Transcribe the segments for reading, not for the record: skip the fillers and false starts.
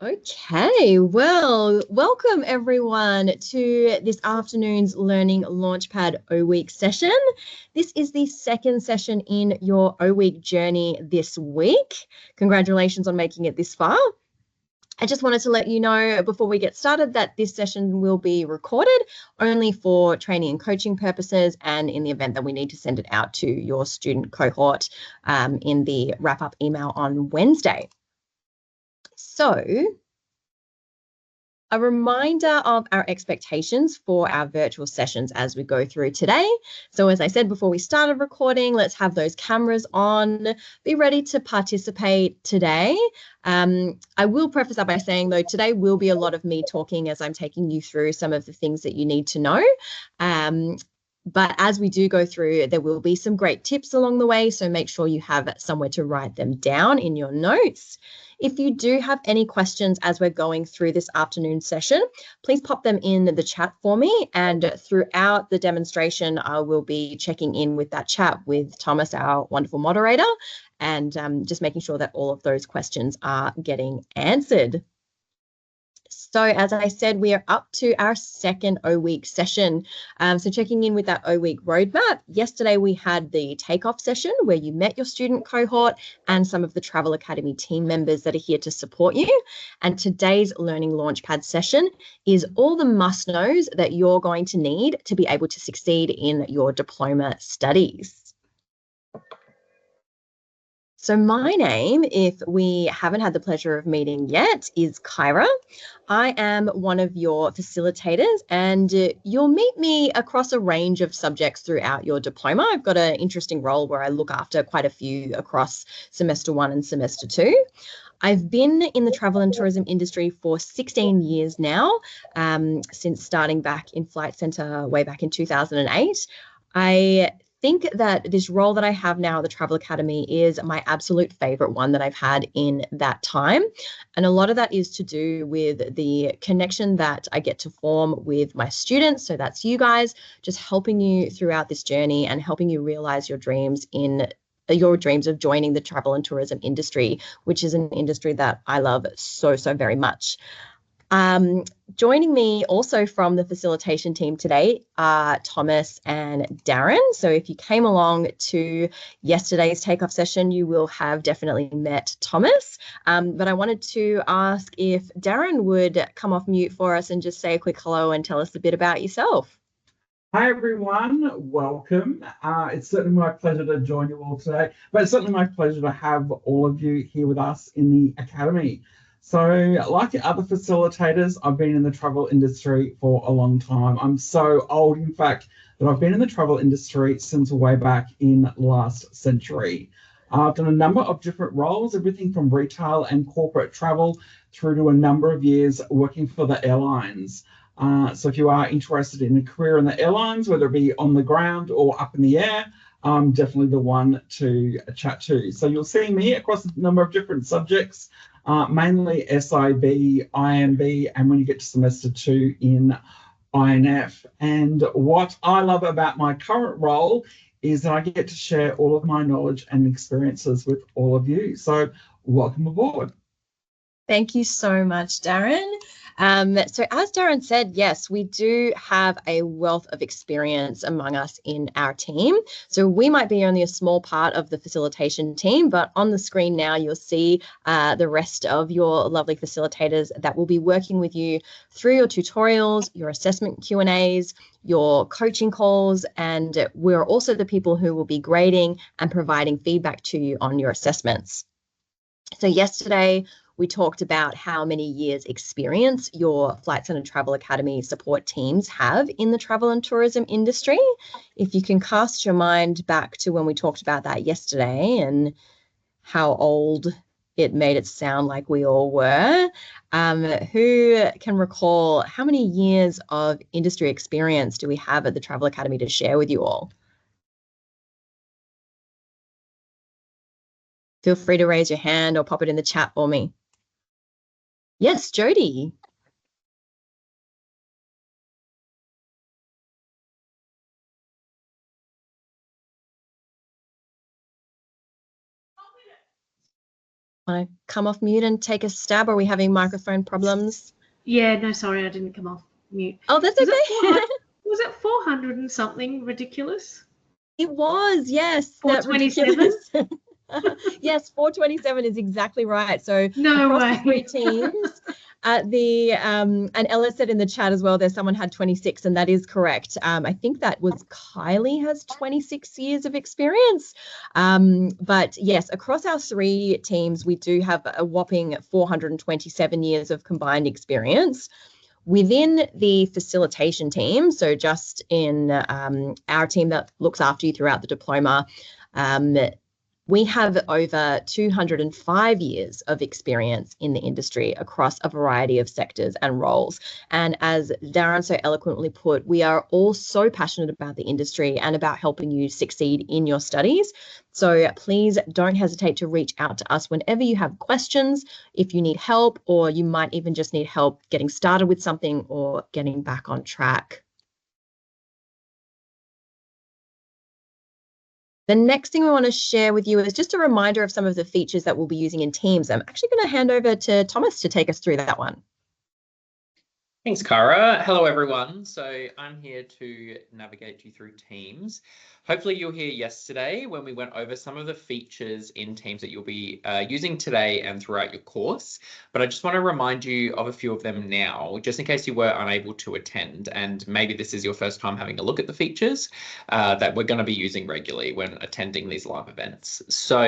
Okay, well, welcome everyone to this afternoon's Learning Launchpad O-Week session. This is the second session in your O-Week journey this week. Congratulations on making it this far. I just wanted to let you know before we get started that this session will be recorded only for training and coaching purposes, and in the event that we need to send it out to your student cohort in the wrap-up email on Wednesday. So, a reminder of our expectations for our virtual sessions as we go through today. So as I said before we started recording, let's have those cameras on, be ready to participate today. I will preface that by saying, though, today will be a lot of me talking as I'm taking you through some of the things that you need to know. But as we do go through, there will be some great tips along the way, so make sure you have somewhere to write them down in your notes. If you do have any questions as we're going through this afternoon session, please pop them in the chat for me. And throughout the demonstration, I will be checking in with that chat with Thomas, our wonderful moderator, and just making sure that all of those questions are getting answered. So as I said, we are up to our second O-Week session. So checking in with that O-Week roadmap. Yesterday, we had the takeoff session where you met your student cohort and some of the Travel Academy team members that are here to support you. And today's Learning Launchpad session is all the must-knows that you're going to need to be able to succeed in your diploma studies. So my name, if we haven't had the pleasure of meeting yet, is Kyra. I am one of your facilitators, and you'll meet me across a range of subjects throughout your diploma. I've got an interesting role where I look after quite a few across semester 1 and semester 2. I've been in the travel and tourism industry for 16 years now, since starting back in Flight Centre way back in 2008. I think that this role that I have now at the Travel Academy is my absolute favorite one that I've had in that time. And a lot of that is to do with the connection that I get to form with my students. So that's you guys, just helping you throughout this journey and helping you realize your dreams of joining the travel and tourism industry, which is an industry that I love so very much. Joining me also from the facilitation team today are Thomas and Darren. So if you came along to yesterday's takeoff session, you will have definitely met Thomas. But I wanted to ask if Darren would come off mute for us and just say a quick hello and tell us a bit about yourself. Hi everyone, welcome. It's certainly my pleasure to join you all today, but it's certainly my pleasure to have all of you here with us in the Academy. So like other facilitators, I've been in the travel industry for a long time. I'm so old, in fact, that I've been in the travel industry since way back in last century. I've done a number of different roles, everything from retail and corporate travel through to a number of years working for the airlines. So if you are interested in a career in the airlines, whether it be on the ground or up in the air, I'm definitely the one to chat to. So you'll see me across a number of different subjects, mainly SIB, IMB, and when you get to semester 2 in INF. And what I love about my current role is that I get to share all of my knowledge and experiences with all of you. So welcome aboard. Thank you so much, Darren. So as Darren said, yes, we do have a wealth of experience among us in our team. So we might be only a small part of the facilitation team, but on the screen now, you'll see the rest of your lovely facilitators that will be working with you through your tutorials, your assessment Q&As, your coaching calls, and we're also the people who will be grading and providing feedback to you on your assessments. So yesterday, we talked about how many years experience your Flight Centre Travel Academy support teams have in the travel and tourism industry. If you can cast your mind back to when we talked about that yesterday and how old it made it sound like we all were, who can recall how many years of industry experience do we have at the Travel Academy to share with you all? Feel free to raise your hand or pop it in the chat for me. Yes, Jody. Want to come off mute and take a stab? Are we having microphone problems? Yeah, no, sorry, I didn't come off mute. Oh, that's okay. Was it 400 and something ridiculous? It was, yes. 427? Yes, 427 is exactly right. So No across way. the three teams, and Ella said in the chat as well, there's someone had 26, and that is correct. I think that was Kylie has 26 years of experience. But yes, across our three teams, we do have a whopping 427 years of combined experience. Within the facilitation team, so just in our team that looks after you throughout the diploma, we have over 205 years of experience in the industry across a variety of sectors and roles. And as Darren so eloquently put, we are all so passionate about the industry and about helping you succeed in your studies. So please don't hesitate to reach out to us whenever you have questions, if you need help, or you might even just need help getting started with something or getting back on track. The next thing we want to share with you is just a reminder of some of the features that we'll be using in Teams. I'm actually going to hand over to Thomas to take us through that one. Thanks, Kyra. Hello, everyone. So I'm here to navigate you through Teams. Hopefully you'll hear yesterday when we went over some of the features in Teams that you'll be using today and throughout your course. But I just want to remind you of a few of them now, just in case you were unable to attend. And maybe this is your first time having a look at the features that we're going to be using regularly when attending these live events. So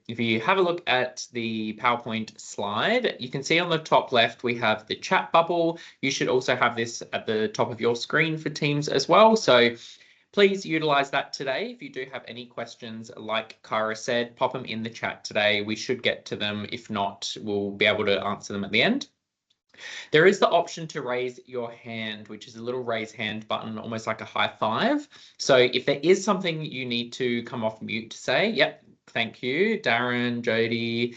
if you have a look at the PowerPoint slide, you can see on the top left, we have the chat bubble. You should also have this at the top of your screen for Teams as well. So please utilize that today. If you do have any questions, like Kyra said, pop them in the chat today. We should get to them. If not, we'll be able to answer them at the end. There is the option to raise your hand, which is a little raise hand button, almost like a high five. So if there is something you need to come off mute to say, yep, thank you, Darren, Jody,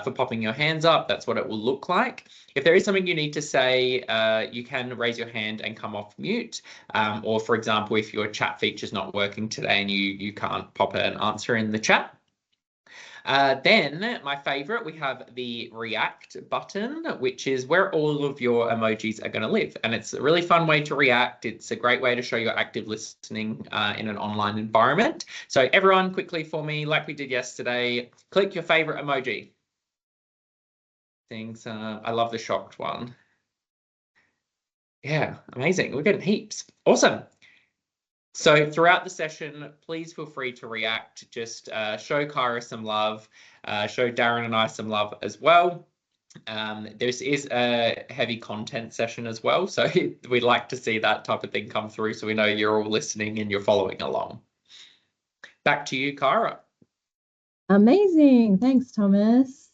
for popping your hands up. That's what it will look like. If there is something you need to say, you can raise your hand and come off mute. Or for example, if your chat feature is not working today and you can't pop an answer in the chat. Then my favorite, we have the react button, which is where all of your emojis are going to live. And it's a really fun way to react. It's a great way to show your active listening in an online environment. So everyone quickly for me, like we did yesterday, click your favorite emoji. Things, I love the shocked one. Yeah, amazing. We're getting heaps. Awesome. So throughout the session, please feel free to react. Just show Kyra some love, show Darren and I some love as well. This is a heavy content session as well, so we'd like to see that type of thing come through so we know you're all listening and you're following along. Back to you, Kyra. Amazing. Thanks, Thomas.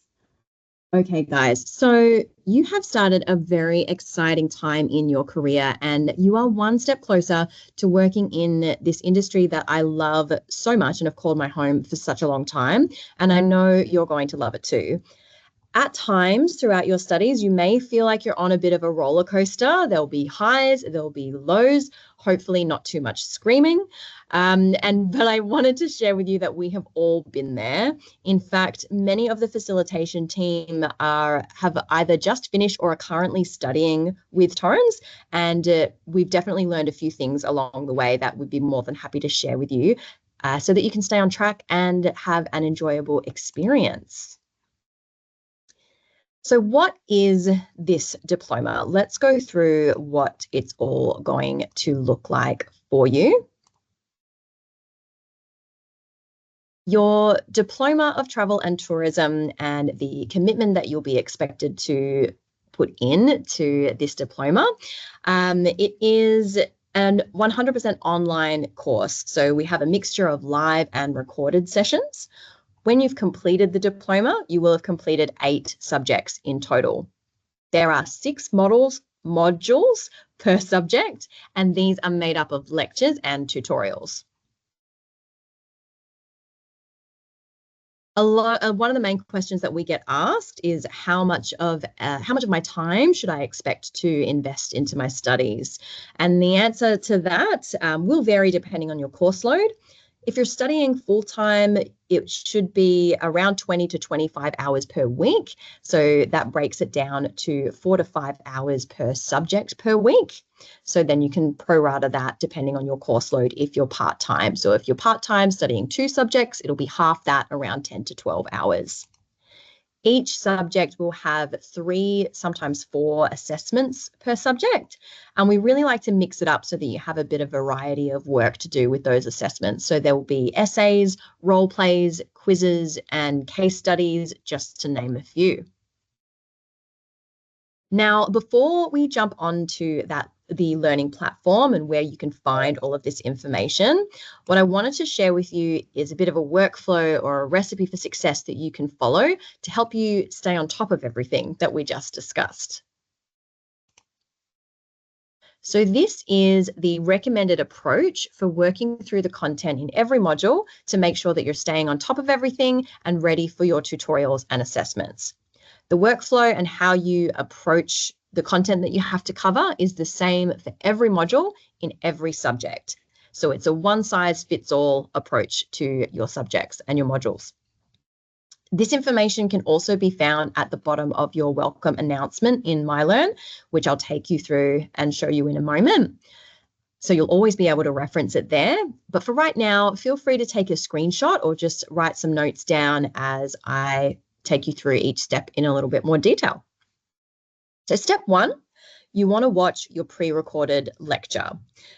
Okay, guys, so you have started a very exciting time in your career and you are one step closer to working in this industry that I love so much and have called my home for such a long time. And I know you're going to love it too. At times throughout your studies, you may feel like you're on a bit of a roller coaster. There'll be highs, there'll be lows, hopefully not too much screaming. But I wanted to share with you that we have all been there. In fact, many of the facilitation team have either just finished or are currently studying with Torrens. And we've definitely learned a few things along the way that we'd be more than happy to share with you so that you can stay on track and have an enjoyable experience. So what is this diploma? Let's go through what it's all going to look like for you. Your Diploma of Travel and Tourism and the commitment that you'll be expected to put in to this diploma. It is an 100% online course. So we have a mixture of live and recorded sessions. When you've completed the diploma, you will have completed 8 subjects in total. There are 6 modules per subject, and these are made up of lectures and tutorials. One of the main questions that we get asked is how much of my time should I expect to invest into my studies? And the answer to that will vary depending on your course load. If you're studying full-time, it should be around 20 to 25 hours per week. So that breaks it down to 4 to 5 hours per subject per week. So then you can prorata that depending on your course load if you're part-time. So if you're part-time studying 2 subjects, it'll be half that, around 10 to 12 hours. Each subject will have 3, sometimes 4 assessments per subject. And we really like to mix it up so that you have a bit of variety of work to do with those assessments. So there will be essays, role plays, quizzes, and case studies, just to name a few. Now, before we jump on to the learning platform and where you can find all of this information, what I wanted to share with you is a bit of a workflow or a recipe for success that you can follow to help you stay on top of everything that we just discussed. So this is the recommended approach for working through the content in every module to make sure that you're staying on top of everything and ready for your tutorials and assessments. The workflow and how you approach the content that you have to cover is the same for every module in every subject. So it's a one-size-fits-all approach to your subjects and your modules. This information can also be found at the bottom of your welcome announcement in MyLearn, which I'll take you through and show you in a moment. So you'll always be able to reference it there. But for right now, feel free to take a screenshot or just write some notes down as I take you through each step in a little bit more detail. So step 1, you want to watch your pre-recorded lecture.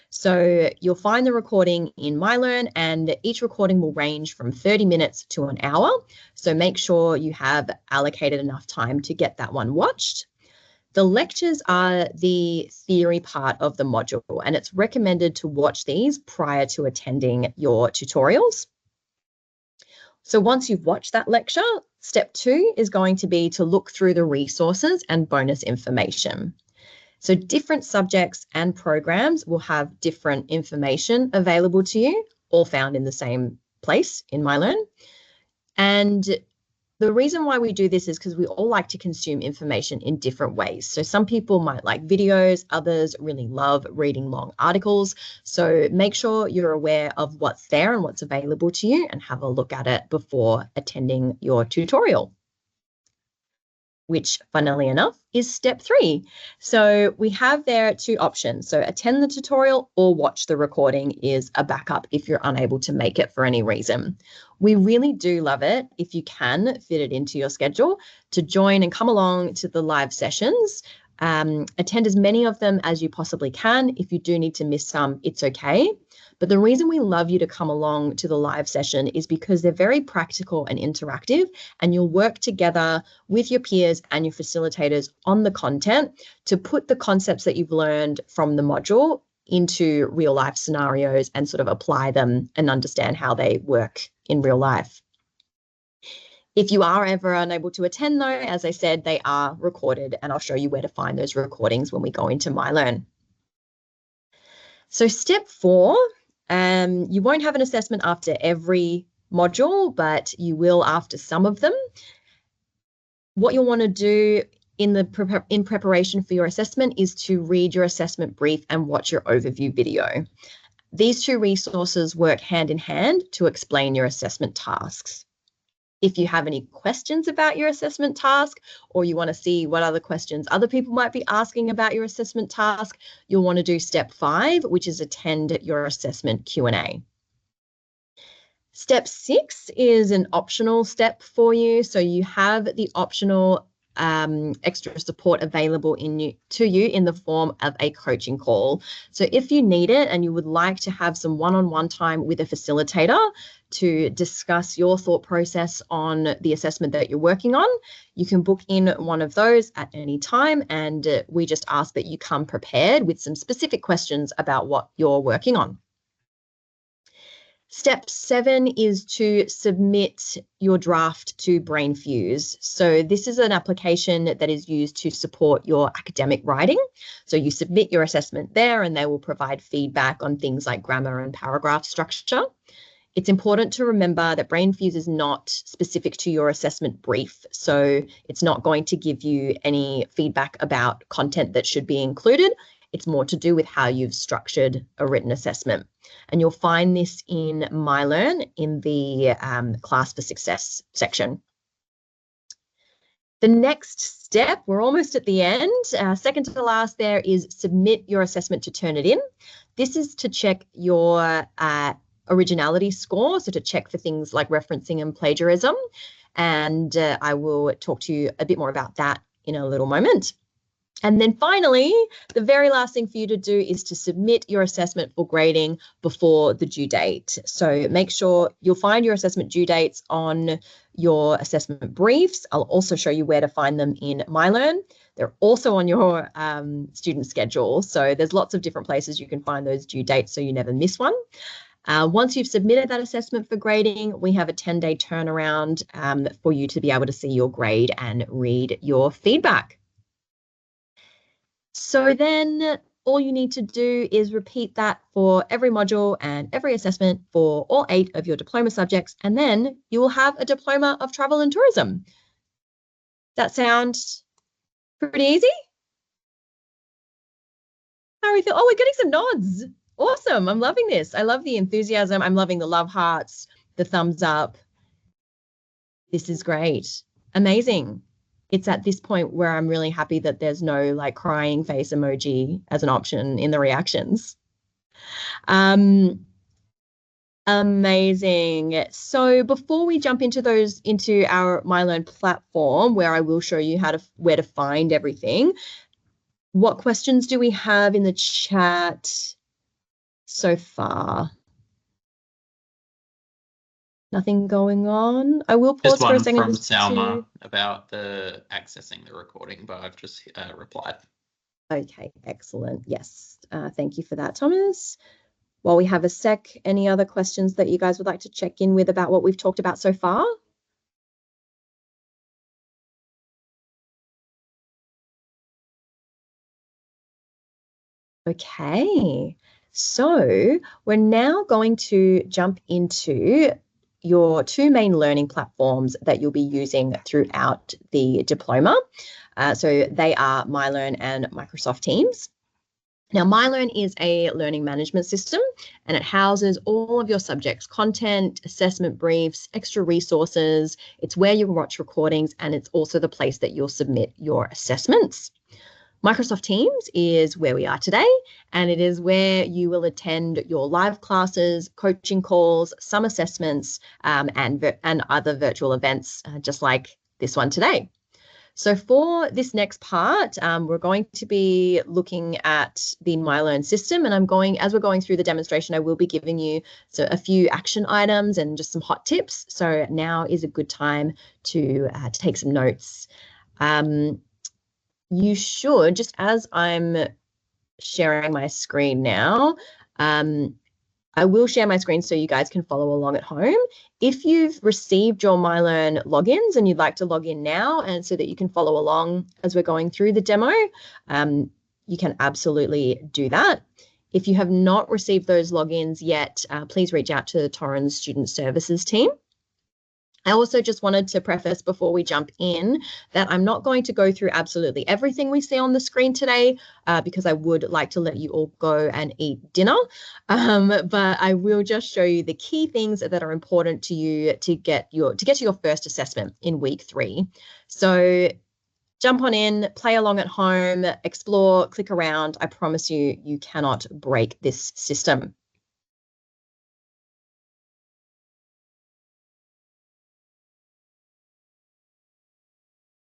So you'll find the recording in MyLearn, and each recording will range from 30 minutes to an hour. So make sure you have allocated enough time to get that one watched. The lectures are the theory part of the module, and it's recommended to watch these prior to attending your tutorials. So once you've watched that lecture, step 2 is going to be to look through the resources and bonus information. So different subjects and programs will have different information available to you, all found in the same place in MyLearn. And the reason why we do this is because we all like to consume information in different ways. So some people might like videos, others really love reading long articles. So make sure you're aware of what's there and what's available to you and have a look at it before attending your tutorial, which funnily enough is step 3. So we have there 2 options. So attend the tutorial or watch the recording is a backup if you're unable to make it for any reason. We really do love it if you can fit it into your schedule to join and come along to the live sessions. Attend as many of them as you possibly can. If you do need to miss some, it's okay. But the reason we love you to come along to the live session is because they're very practical and interactive, and you'll work together with your peers and your facilitators on the content to put the concepts that you've learned from the module into real life scenarios and sort of apply them and understand how they work in real life. If you are ever unable to attend though, as I said, they are recorded, and I'll show you where to find those recordings when we go into MyLearn. So step 4, you won't have an assessment after every module, but you will after some of them. What you'll want to do in preparation for your assessment is to read your assessment brief and watch your overview video. These 2 resources work hand in hand to explain your assessment tasks. If you have any questions about your assessment task, or you want to see what other questions other people might be asking about your assessment task, you'll want to do step 5, which is attend your assessment Q&A. Step 6 is an optional step for you. So you have the optional extra support available to you in the form of a coaching call. So if you need it and you would like to have some one-on-one time with a facilitator to discuss your thought process on the assessment that you're working on, you can book in one of those at any time, and we just ask that you come prepared with some specific questions about what you're working on. Step 7 is to submit your draft to BrainFuse. So this is an application that is used to support your academic writing. So you submit your assessment there, and they will provide feedback on things like grammar and paragraph structure. It's important to remember that BrainFuse is not specific to your assessment brief. So it's not going to give you any feedback about content that should be included. It's more to do with how you've structured a written assessment. And you'll find this in MyLearn in the Class for Success section. The next step, we're almost at the end, second to last there, is submit your assessment to Turnitin. This is to check your originality score, so to check for things like referencing and plagiarism. And I will talk to you a bit more about that in a little moment. And then finally, the very last thing for you to do is to submit your assessment for grading before the due date. So make sure you'll find your assessment due dates on your assessment briefs. I'll also show you where to find them in MyLearn. They're also on your student schedule. So there's lots of different places you can find those due dates so you never miss one. Once you've submitted that assessment for grading, we have a 10-day turnaround for you to be able to see your grade and read your feedback. So then all you need to do is repeat that for every module and every assessment for all 8 of your diploma subjects, and then you will have a Diploma of Travel and Tourism. That sounds pretty easy? How do we feel? Oh, we're getting some nods. Awesome. I'm loving this. I love the enthusiasm. I'm loving the love hearts, the thumbs up. This is great. Amazing. It's at this point where I'm really happy that there's no like crying face emoji as an option in the reactions. Amazing. So before we jump into our MyLearn platform, where I will show you where to find everything, what questions do we have in the chat so far? Nothing going on. I will pause for a second. Just one from Salma about the accessing the recording, but I've just replied. Okay, excellent. Yes, thank you for that, Thomas. While we have a sec, any other questions that you guys would like to check in with about what we've talked about so far? Okay, so we're now going to jump into your 2 main learning platforms that you'll be using throughout the diploma. So they are MyLearn and Microsoft Teams. Now, MyLearn is a learning management system, and it houses all of your subjects, content, assessment briefs, extra resources. It's where you can watch recordings, and it's also the place that you'll submit your assessments. Microsoft Teams is where we are today, and it is where you will attend your live classes, coaching calls, some assessments, and other virtual events, just like this one today. So for this next part, we're going to be looking at the MyLearn system, and as we're going through the demonstration, I will be giving you a few action items and just some hot tips. So now is a good time to take some notes. You should, just as I'm sharing my screen now, I will share my screen so you guys can follow along at home. If you've received your MyLearn logins and you'd like to log in now and so that you can follow along as we're going through the demo, you can absolutely do that. If you have not received those logins yet, please reach out to the Torrens Student Services team. I also just wanted to preface before we jump in that I'm not going to go through absolutely everything we see on the screen today because I would like to let you all go and eat dinner. But I will just show you the key things that are important to you to get to your first assessment in week 3. So jump on in, play along at home, explore, click around. I promise you, you cannot break this system.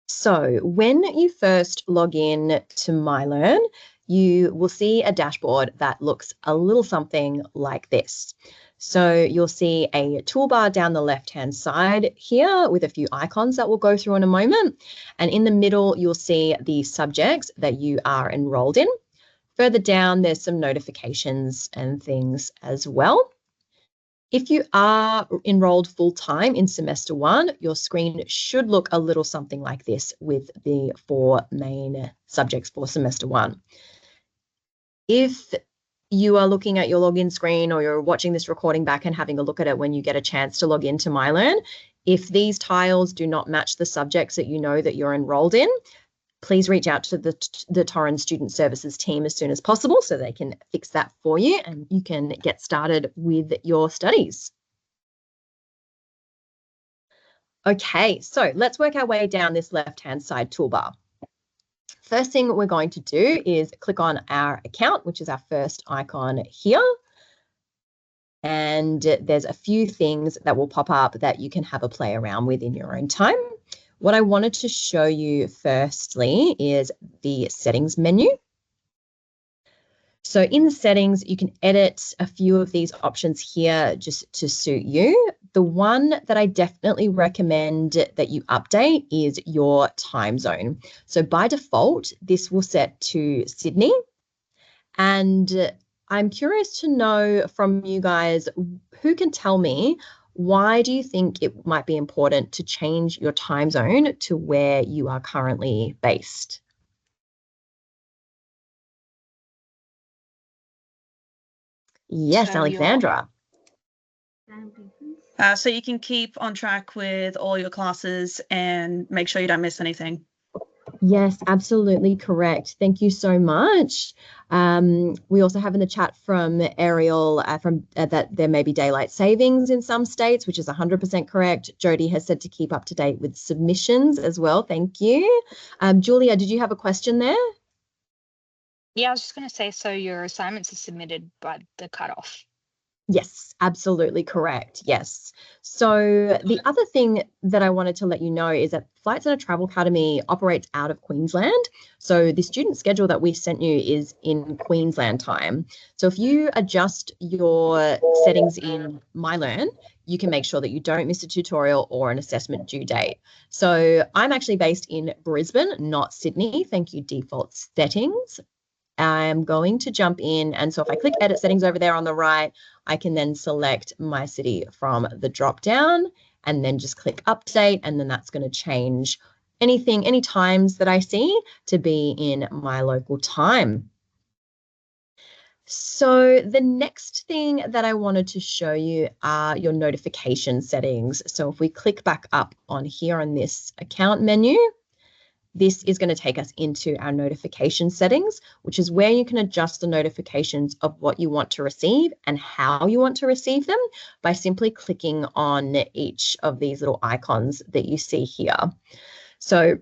So when you first log in to MyLearn, you will see a dashboard that looks a little something like this. So you'll see a toolbar down the left-hand side here with a few icons that we'll go through in a moment. And in the middle, you'll see the subjects that you are enrolled in. Further down, there's some notifications and things as well. If you are enrolled full-time in semester 1, your screen should look a little something like this with the 4 main subjects for semester 1. If you are looking at your login screen or you're watching this recording back and having a look at it when you get a chance to log into MyLearn, if these tiles do not match the subjects that you know that you're enrolled in, please reach out to the Torrens Student Services team as soon as possible so they can fix that for you and you can get started with your studies. Okay, so let's work our way down this left-hand side toolbar. First thing we're going to do is click on our account, which is our first icon here. And there's a few things that will pop up that you can have a play around with in your own time. What I wanted to show you firstly is the settings menu. So in the settings, you can edit a few of these options here just to suit you. The one that I definitely recommend that you update is your time zone. So by default, this will set to Sydney. And I'm curious to know from you guys, who can tell me, why do you think it might be important to change your time zone to where you are currently based? Yes, So Alexandra. So you can keep on track with all your classes and make sure you don't miss anything. Yes, absolutely correct. Thank you so much. We also have in the chat from Ariel that there may be daylight savings in some states, which is 100% correct. Jody has said to keep up to date with submissions as well. Thank you. Julia, did you have a question there? Yeah, I was just going to say, so your assignments are submitted by the cutoff. Yes, absolutely correct. Yes. So the other thing that I wanted to let you know is that Flight Centre Travel Academy operates out of Queensland. So the student schedule that we sent you is in Queensland time. So if you adjust your settings in MyLearn, you can make sure that you don't miss a tutorial or an assessment due date. So I'm actually based in Brisbane, not Sydney. Thank you, default settings. I'm going to jump in, and so if I click edit settings over there on the right, I can then select my city from the drop down and then just click update, and then that's going to change any times that I see to be in my local time. So the next thing that I wanted to show you are your notification settings. So if we click back up on here on this account menu, this is going to take us into our notification settings, which is where you can adjust the notifications of what you want to receive and how you want to receive them by simply clicking on each of these little icons that you see here. So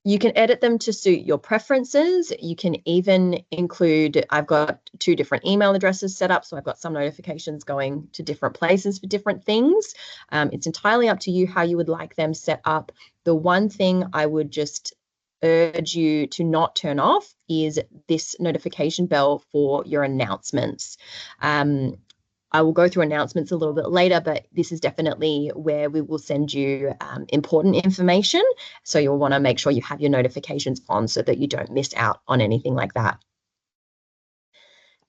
you can edit them to suit your preferences. You can even include, I've got 2 different email addresses set up, so I've got some notifications going to different places for different things. It's entirely up to you how you would like them set up. The one thing I would just urge you to not turn off is this notification bell for your announcements. I will go through announcements a little bit later, but this is definitely where we will send you important information. So you'll want to make sure you have your notifications on so that you don't miss out on anything like that.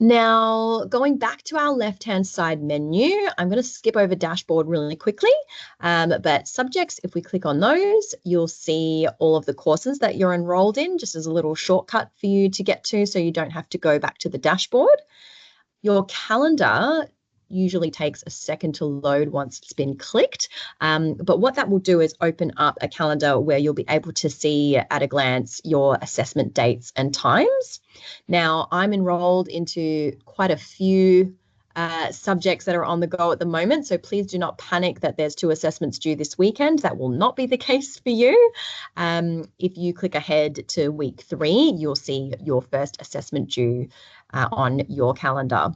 Now, going back to our left-hand side menu, I'm going to skip over dashboard really quickly, but subjects, if we click on those, you'll see all of the courses that you're enrolled in, just as a little shortcut for you to get to so you don't have to go back to the dashboard. Your calendar usually takes a second to load once it's been clicked. But what that will do is open up a calendar where you'll be able to see at a glance your assessment dates and times. Now, I'm enrolled into quite a few subjects that are on the go at the moment, so please do not panic that there's 2 assessments due this weekend. That will not be the case for you. If you click ahead to week 3, you'll see your first assessment due on your calendar.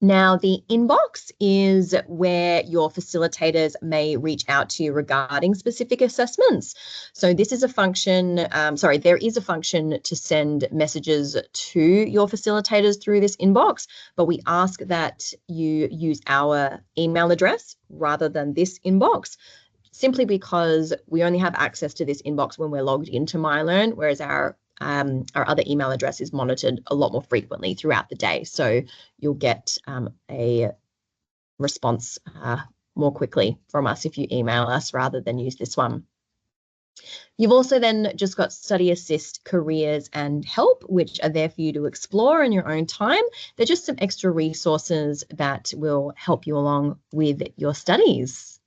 Now, the inbox is where your facilitators may reach out to you regarding specific assessments. So this is a function, there is a function to send messages to your facilitators through this inbox, but we ask that you use our email address rather than this inbox, simply because we only have access to this inbox when we're logged into MyLearn, whereas our other email address is monitored a lot more frequently throughout the day. So you'll get a response more quickly from us if you email us rather than use this one. You've also then just got Study Assist, Careers and Help, which are there for you to explore in your own time. They're just some extra resources that will help you along with your studies.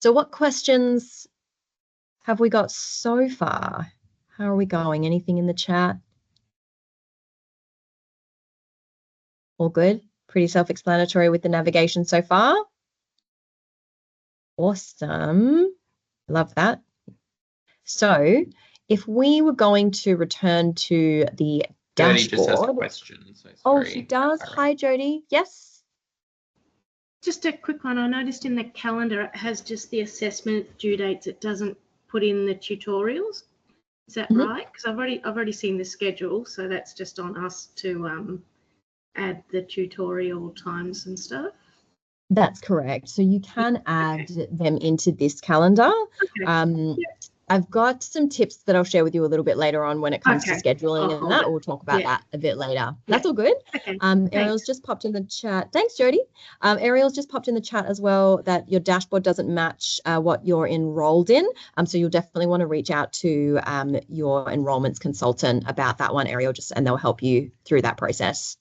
So what questions have we got so far? How are we going? Anything in the chat? All good? Pretty self-explanatory with the navigation so far? Awesome. Love that. So if we were going to return to the Jody just has a dashboard. question. So Oh, sorry, she does. Kyra. Hi, Jody. Yes. Just a quick one. I noticed in the calendar it has just the assessment due dates. It doesn't put in the tutorials. Is that right? Because I've already seen the schedule, so that's just on us to add the tutorial times and stuff. That's correct. So you can add them into this calendar. Okay. I've got some tips that I'll share with you a little bit later on when it comes to scheduling and that. We'll talk about that a bit later. That's all good. Okay. Ariel's just popped in the chat. Thanks, Jody. Ariel's just popped in the chat as well that your dashboard doesn't match what you're enrolled in. So you'll definitely want to reach out to your enrollments consultant about that one, Ariel, and they'll help you through that process.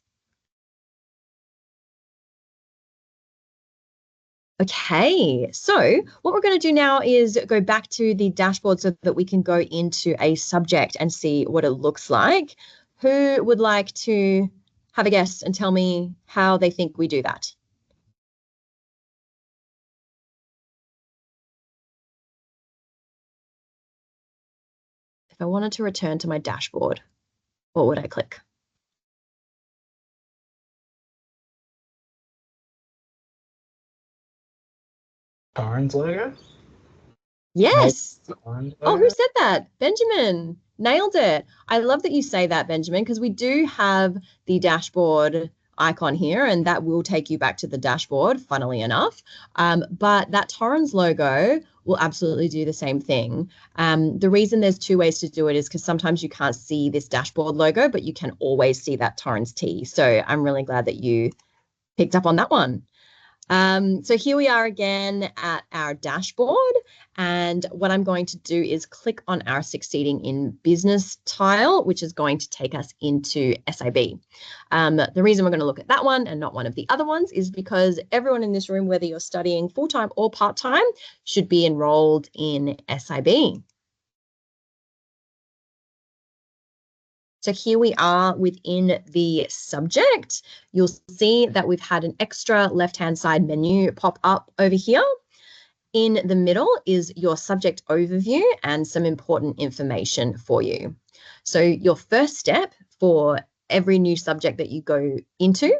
Okay, so what we're going to do now is go back to the dashboard so that we can go into a subject and see what it looks like. Who would like to have a guess and tell me how they think we do that? If I wanted to return to my dashboard, what would I click? Orange logo? Yes. Orange Oh, logo? who said that? Benjamin. Nailed it. I love that you say that, Benjamin, because we do have the dashboard icon here, and that will take you back to the dashboard, funnily enough. But that Torrens logo will absolutely do the same thing. The reason there's two ways to do it is because sometimes you can't see this dashboard logo, but you can always see that Torrens T. So I'm really glad that you picked up on that one. So here we are again at our dashboard, and what I'm going to do is click on our Succeeding in Business tile, which is going to take us into SIB. The reason we're going to look at that one and not one of the other ones is because everyone in this room, whether you're studying full-time or part-time, should be enrolled in SIB. So here we are within the subject. You'll see that we've had an extra left-hand side menu pop up over here. In the middle is your subject overview and some important information for you. So your first step for every new subject that you go into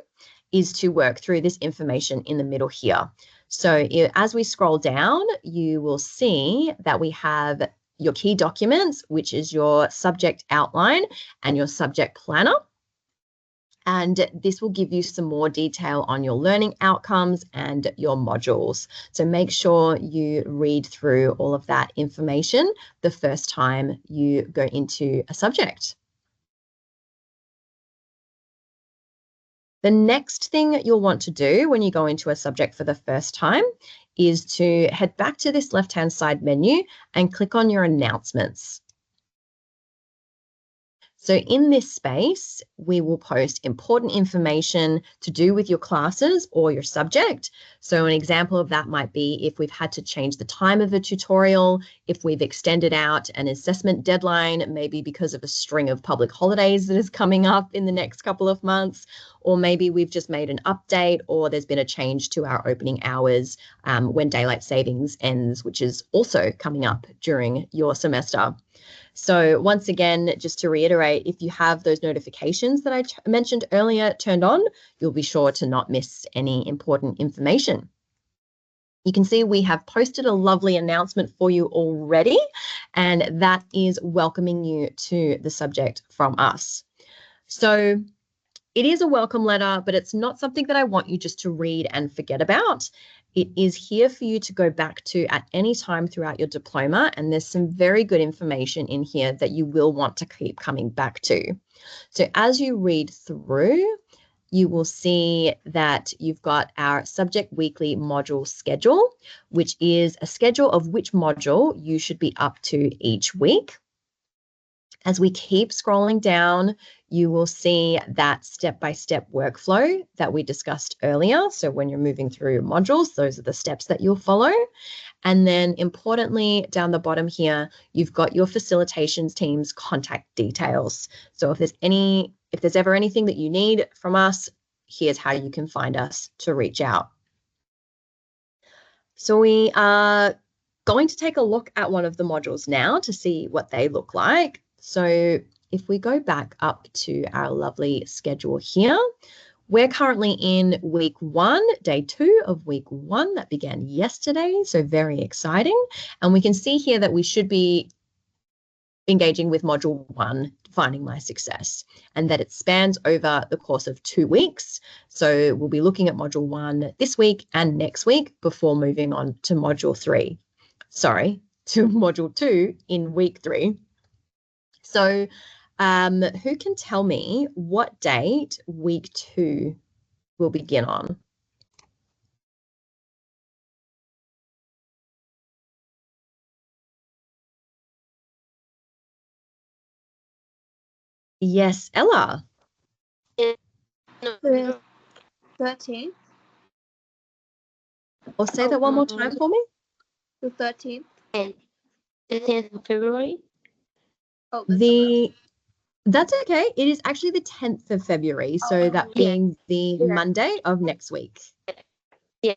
is to work through this information in the middle here. So as we scroll down, you will see that we have your key documents, which is your subject outline and your subject planner. And this will give you some more detail on your learning outcomes and your modules. So make sure you read through all of that information the first time you go into a subject. The next thing you'll want to do when you go into a subject for the first time is to head back to this left-hand side menu and click on your announcements. So in this space, we will post important information to do with your classes or your subject. So an example of that might be if we've had to change the time of a tutorial, if we've extended out an assessment deadline, maybe because of a string of public holidays that is coming up in the next couple of months, or maybe we've just made an update or there's been a change to our opening hours when daylight savings ends, which is also coming up during your semester. So once again, just to reiterate, if you have those notifications that I mentioned earlier turned on, you'll be sure to not miss any important information. You can see we have posted a lovely announcement for you already, and that is welcoming you to the subject from us. So it is a welcome letter, but it's not something that I want you just to read and forget about. It is here for you to go back to at any time throughout your diploma, and there's some very good information in here that you will want to keep coming back to. So as you read through, you will see that you've got our subject weekly module schedule, which is a schedule of which module you should be up to each week. As we keep scrolling down, you will see that step-by-step workflow that we discussed earlier. So when you're moving through modules, those are the steps that you'll follow. And then importantly, down the bottom here, you've got your facilitations team's contact details. So if there's ever anything that you need from us, here's how you can find us to reach out. So we are going to take a look at one of the modules now to see what they look like. So if we go back up to our lovely schedule here, we're currently in week 1, day 2 of week 1 that began yesterday. So very exciting. And we can see here that we should be engaging with module 1, defining my success, and that it spans over the course of 2 weeks. So we'll be looking at module 1 this week and next week before moving on to module 3. Sorry, to module 2 in week 3. So who can tell me what date week 2 will begin on? Yes, Ella. The 13th. Or say that one more time for me. The 13th. And the 10th of February. Oh, That's okay. It is actually the 10th of February. So that being the Monday of next week. Yeah.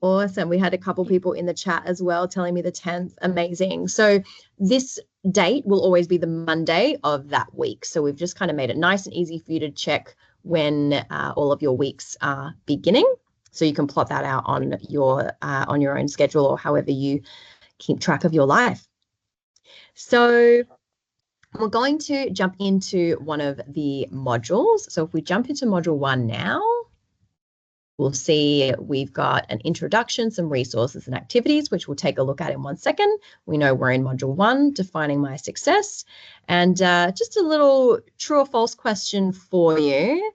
Awesome. We had a couple people in the chat as well telling me the 10th. Amazing. So this date will always be the Monday of that week. So we've just kind of made it nice and easy for you to check when all of your weeks are beginning. So you can plot that out on your own schedule or however you keep track of your life. So we're going to jump into one of the modules. So if we jump into module 1 now, we'll see we've got an introduction, some resources and activities, which we'll take a look at in 1 second. We know we're in module 1, defining my success. And just a little true or false question for you.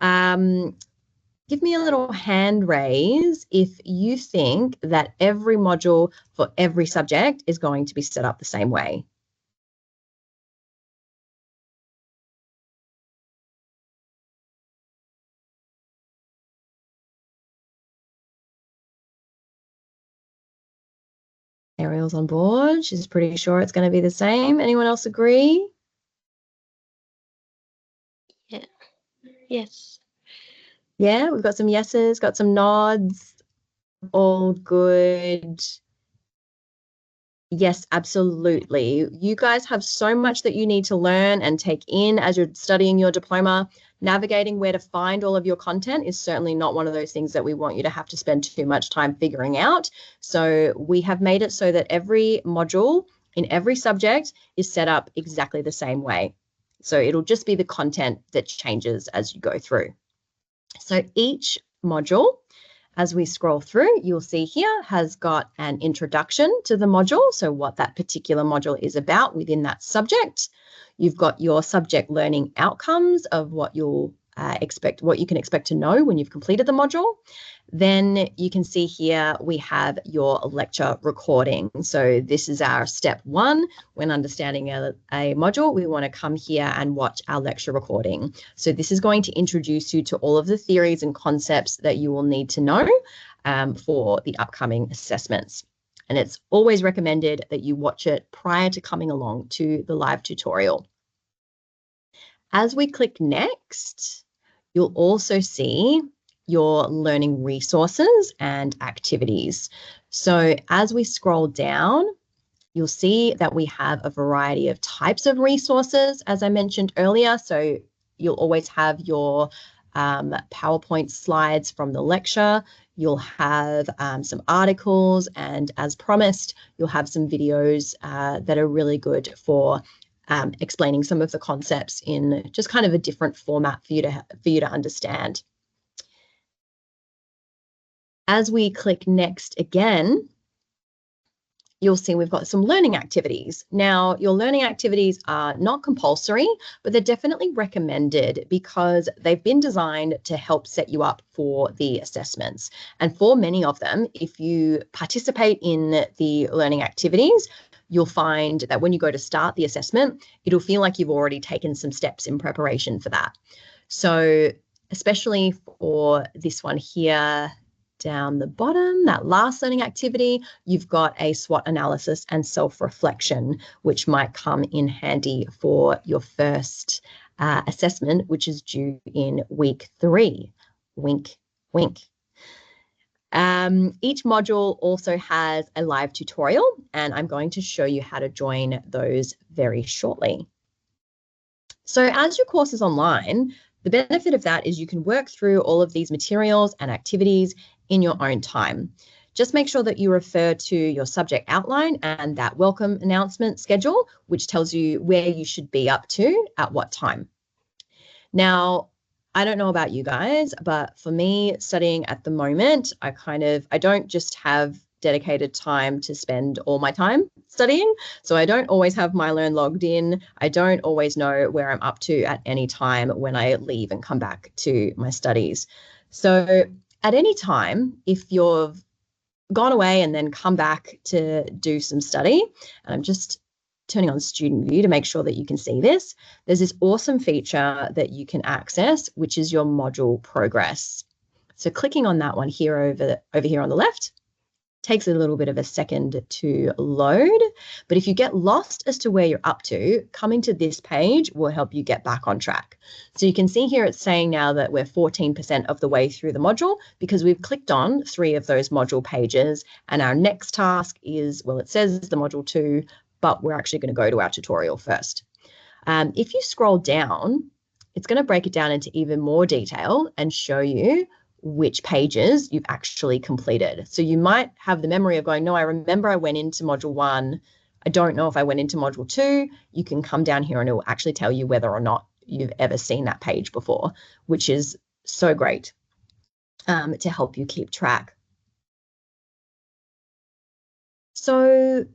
Give me a little hand raise if you think that every module for every subject is going to be set up the same way. Ariel's on board. She's pretty sure it's going to be the same. Anyone else agree? Yeah. Yes. Yeah, we've got some yeses, got some nods. All good. Yes, absolutely. You guys have so much that you need to learn and take in as you're studying your diploma. Navigating where to find all of your content is certainly not one of those things that we want you to have to spend too much time figuring out. So we have made it so that every module in every subject is set up exactly the same way. So it'll just be the content that changes as you go through. So each module, as we scroll through, you'll see here has got an introduction to the module, so what that particular module is about within that subject. You've got your subject learning outcomes of what you'll what you can expect to know when you've completed the module. Then you can see here we have your lecture recording. So this is our step 1. When understanding a module, we want to come here and watch our lecture recording. So this is going to introduce you to all of the theories and concepts that you will need to know for the upcoming assessments. And it's always recommended that you watch it prior to coming along to the live tutorial. As we click next, you'll also see your learning resources and activities. So as we scroll down, you'll see that we have a variety of types of resources, as I mentioned earlier. So you'll always have your PowerPoint slides from the lecture. You'll have some articles, and as promised, you'll have some videos that are really good for explaining some of the concepts in just kind of a different format for you to understand. As we click next again, you'll see we've got some learning activities. Now, your learning activities are not compulsory, but they're definitely recommended because they've been designed to help set you up for the assessments. And for many of them, if you participate in the learning activities, you'll find that when you go to start the assessment, it'll feel like you've already taken some steps in preparation for that. So especially for this one here down the bottom, that last learning activity, you've got a SWOT analysis and self-reflection, which might come in handy for your first assessment, which is due in week 3. Wink, wink. Each module also has a live tutorial, and I'm going to show you how to join those very shortly. So as your course is online, the benefit of that is you can work through all of these materials and activities in your own time. Just make sure that you refer to your subject outline and that welcome announcement schedule, which tells you where you should be up to at what time. Now, I don't know about you guys, but for me, studying at the moment, I don't just have dedicated time to spend all my time studying. So I don't always have MyLearn logged in. I don't always know where I'm up to at any time when I leave and come back to my studies. So at any time, if you've gone away and then come back to do some study, and I'm just turning on student view to make sure that you can see this, there's this awesome feature that you can access, which is your module progress. So clicking on that one here over here on the left takes a little bit of a second to load, but if you get lost as to where you're up to, coming to this page will help you get back on track. So you can see here it's saying now that we're 14% of the way through the module because we've clicked on 3 of those module pages, and our next task is, well, it says the module 2, but we're actually going to go to our tutorial first. If you scroll down, it's going to break it down into even more detail and show you which pages you've actually completed. So you might have the memory of going, no, I remember I went into module 1. I don't know if I went into module 2. You can come down here and it will actually tell you whether or not you've ever seen that page before, which is so great to help you keep track. So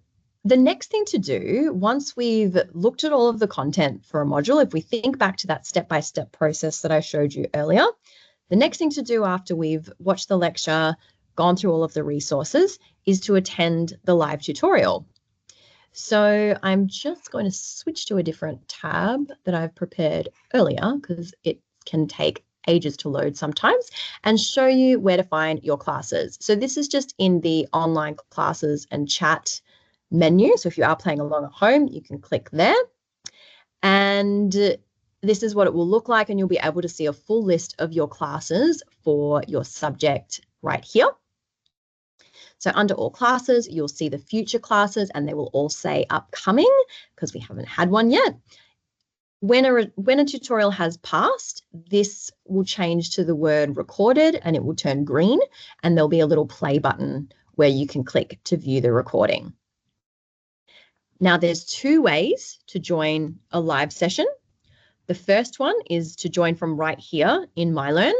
the next thing to do, once we've looked at all of the content for a module, if we think back to that step-by-step process that I showed you earlier, the next thing to do after we've watched the lecture, gone through all of the resources, is to attend the live tutorial. So I'm just going to switch to a different tab that I've prepared earlier because it can take ages to load sometimes, and show you where to find your classes. So this is just in the online classes and chat menu. So if you are playing along at home, you can click there. And this is what it will look like, and you'll be able to see a full list of your classes for your subject right here. So under all classes, you'll see the future classes, and they will all say upcoming because we haven't had one yet. When a tutorial has passed, this will change to the word recorded and it will turn green, and there'll be a little play button where you can click to view the recording. Now, there's 2 ways to join a live session. The first one is to join from right here in MyLearn.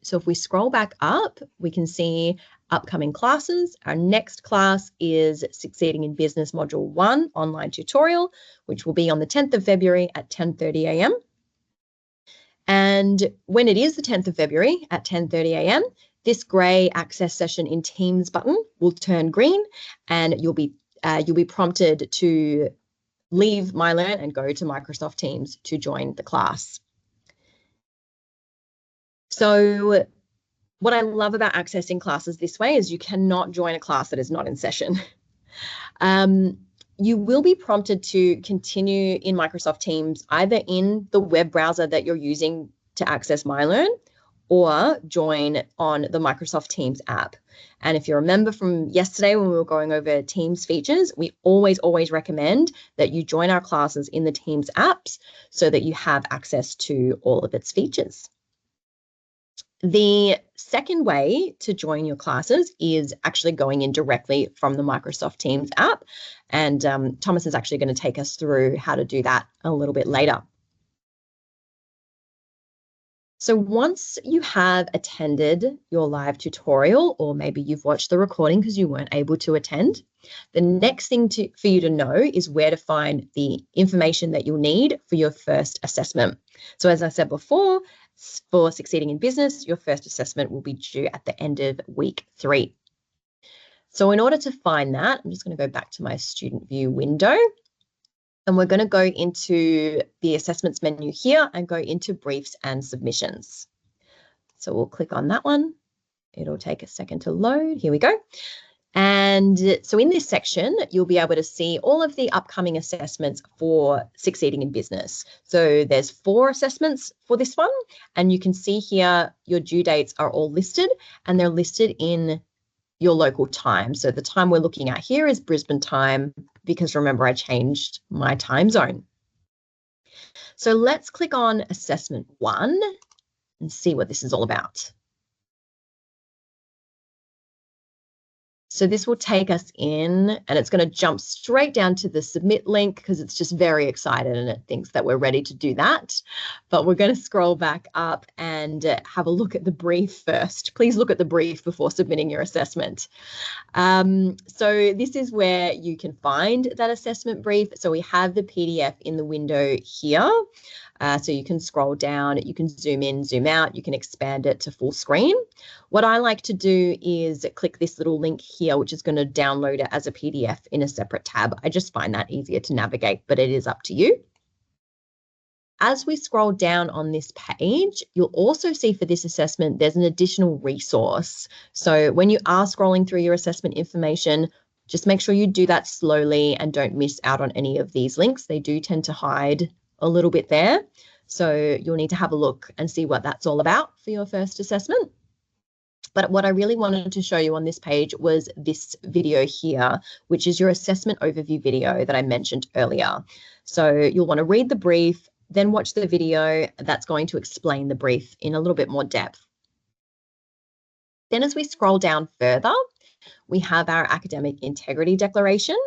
So if we scroll back up, we can see upcoming classes. Our next class is Succeeding in Business Module 1 online tutorial, which will be on the 10th of February at 10:30 a.m. And when it is the 10th of February at 10:30 a.m., this grey access session in Teams button will turn green, and you'll be prompted to leave MyLearn and go to Microsoft Teams to join the class. So what I love about accessing classes this way is you cannot join a class that is not in session. You will be prompted to continue in Microsoft Teams either in the web browser that you're using to access MyLearn or join on the Microsoft Teams app. And if you remember from yesterday when we were going over Teams features, we always recommend that you join our classes in the Teams apps so that you have access to all of its features. The second way to join your classes is actually going in directly from the Microsoft Teams app. And Thomas is actually going to take us through how to do that a little bit later. So once you have attended your live tutorial, or maybe you've watched the recording because you weren't able to attend, the next thing for you to know is where to find the information that you'll need for your first assessment. So as I said before, for Succeeding in Business, your first assessment will be due at the end of week 3. So in order to find that, I'm just going to go back to my student view window. And we're going to go into the assessments menu here and go into briefs and submissions. So we'll click on that one. It'll take a second to load. Here we go. And so in this section, you'll be able to see all of the upcoming assessments for Succeeding in Business. So there's 4 assessments for this one, and you can see here your due dates are all listed, and they're listed in your local time. So the time we're looking at here is Brisbane time, because remember, I changed my time zone. So let's click on assessment 1 and see what this is all about. So this will take us in, and it's going to jump straight down to the submit link because it's just very excited and it thinks that we're ready to do that. But we're going to scroll back up and have a look at the brief first. Please look at the brief before submitting your assessment. So this is where you can find that assessment brief. So we have the PDF in the window here. So you can scroll down, you can zoom in, zoom out, you can expand it to full screen. What I like to do is click this little link here, which is going to download it as a PDF in a separate tab. I just find that easier to navigate, but it is up to you. As we scroll down on this page, you'll also see for this assessment, there's an additional resource. So when you are scrolling through your assessment information, just make sure you do that slowly and don't miss out on any of these links. They do tend to hide a little bit there. So you'll need to have a look and see what that's all about for your first assessment. But what I really wanted to show you on this page was this video here, which is your assessment overview video that I mentioned earlier. So you'll want to read the brief, then watch the video that's going to explain the brief in a little bit more depth. Then as we scroll down further, we have our academic integrity declaration.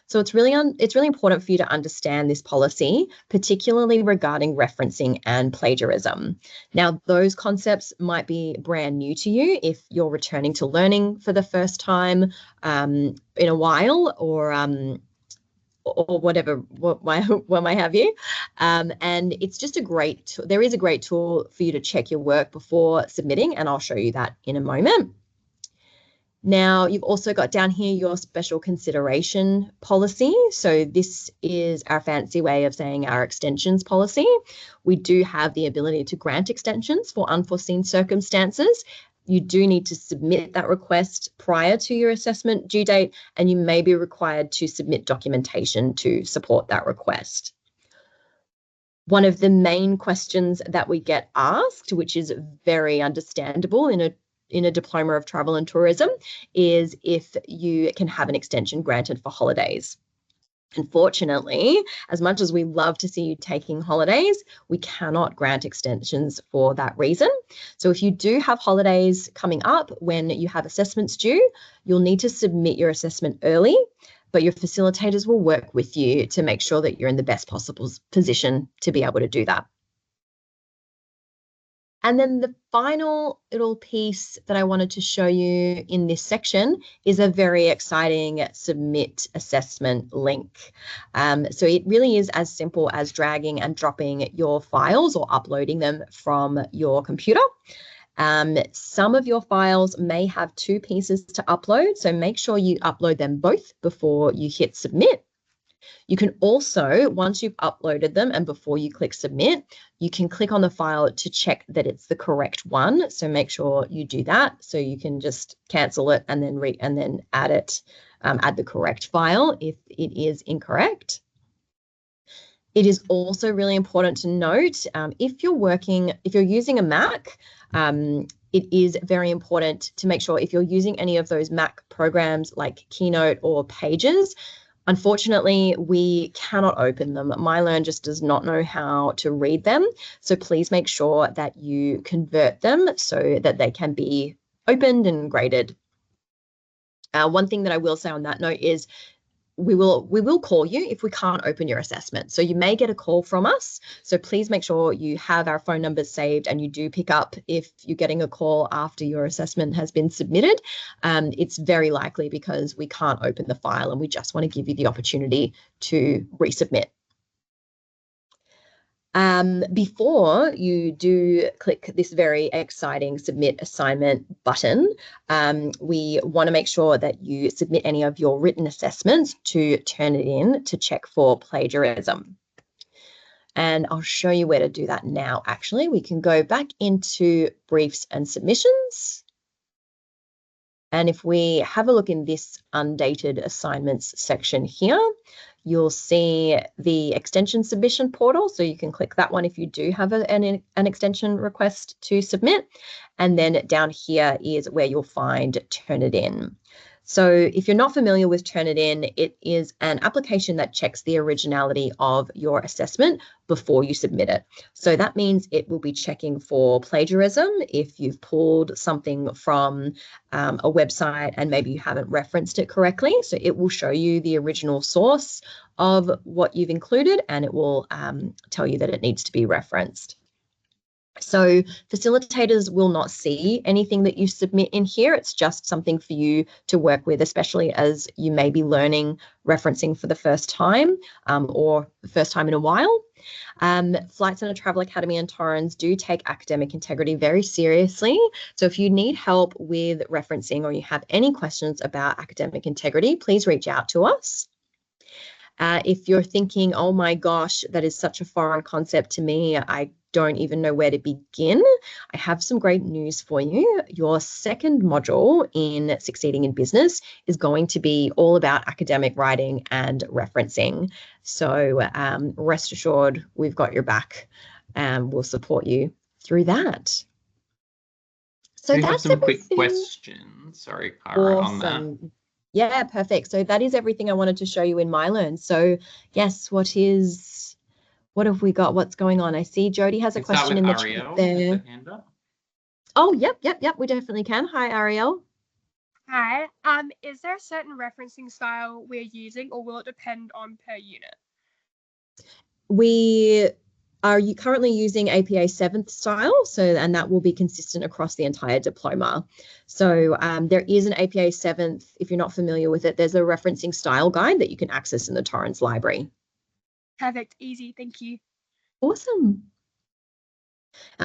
So it's really important for you to understand this policy, particularly regarding referencing and plagiarism. Now, those concepts might be brand new to you if you're returning to learning for the first time in a while, or whatever, what might have you. And it's just there is a great tool for you to check your work before submitting, and I'll show you that in a moment. Now, you've also got down here your special consideration policy. So this is our fancy way of saying our extensions policy. We do have the ability to grant extensions for unforeseen circumstances. You do need to submit that request prior to your assessment due date, and you may be required to submit documentation to support that request. One of the main questions that we get asked, which is very understandable in a Diploma of Travel and Tourism, is if you can have an extension granted for holidays. Unfortunately, as much as we love to see you taking holidays, we cannot grant extensions for that reason. So if you do have holidays coming up when you have assessments due, you'll need to submit your assessment early, but your facilitators will work with you to make sure that you're in the best possible position to be able to do that. And then the final little piece that I wanted to show you in this section is a very exciting submit assessment link. So it really is as simple as dragging and dropping your files or uploading them from your computer. Some of your files may have 2 pieces to upload, so make sure you upload them both before you hit submit. You can also, once you've uploaded them and before you click submit, you can click on the file to check that it's the correct one. So make sure you do that. So you can just cancel it and then add the correct file if it is incorrect. It is also really important to note, if you're using a Mac, it is very important to make sure if you're using any of those Mac programs like Keynote or Pages, unfortunately, we cannot open them. MyLearn just does not know how to read them. So please make sure that you convert them so that they can be opened and graded. One thing that I will say on that note is we will call you if we can't open your assessment. So you may get a call from us. So please make sure you have our phone numbers saved and you do pick up if you're getting a call after your assessment has been submitted. It's very likely because we can't open the file and we just want to give you the opportunity to resubmit. Before you do click this very exciting submit assignment button, we want to make sure that you submit any of your written assessments to Turnitin to check for plagiarism. And I'll show you where to do that now, actually. We can go back into briefs and submissions. And if we have a look in this undated assignments section here, you'll see the extension submission portal. So you can click that one if you do have an extension request to submit. And then down here is where you'll find Turnitin. So if you're not familiar with Turnitin, it is an application that checks the originality of your assessment before you submit it. So that means it will be checking for plagiarism if you've pulled something from a website and maybe you haven't referenced it correctly. So it will show you the original source of what you've included, and it will tell you that it needs to be referenced. So facilitators will not see anything that you submit in here. It's just something for you to work with, especially as you may be learning referencing for the first time or the first time in a while. Flight Centre Travel Academy and Torrens do take academic integrity very seriously. So if you need help with referencing or you have any questions about academic integrity, please reach out to us. If you're thinking, oh my gosh, that is such a foreign concept to me, I don't even know where to begin, I have some great news for you. Your second module in Succeeding in Business is going to be all about academic writing and referencing. So rest assured, we've got your back and we'll support you through that. So we that's have some everything. Quick questions. Sorry, Kyra, Awesome. on that. Yeah, perfect. So that is everything I wanted to show you in MyLearn. So yes, what have we got? What's going on? I see Jody has a Let's start question with in the Ariel chat there. with the hand up. Oh, yep. We definitely can. Hi, Ariel. Hi. Is there a certain referencing style we're using, or will it depend on per unit? We are currently using APA 7th style, and that will be consistent across the entire diploma. So there is an APA 7th. If you're not familiar with it, there's a referencing style guide that you can access in the Torrens library. Perfect. Easy. Thank you. Awesome.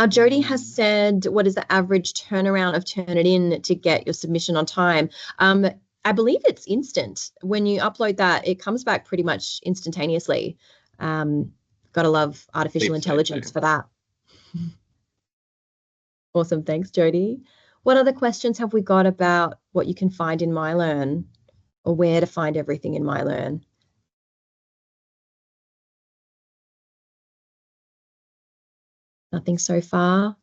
Jody has said, what is the average turnaround of Turnitin to get your submission on time? I believe it's instant. When you upload that, it comes back pretty much instantaneously. Gotta love artificial intelligence for that. Awesome. Thanks, Jody. What other questions have we got about what you can find in MyLearn or where to find everything in MyLearn? Nothing so far.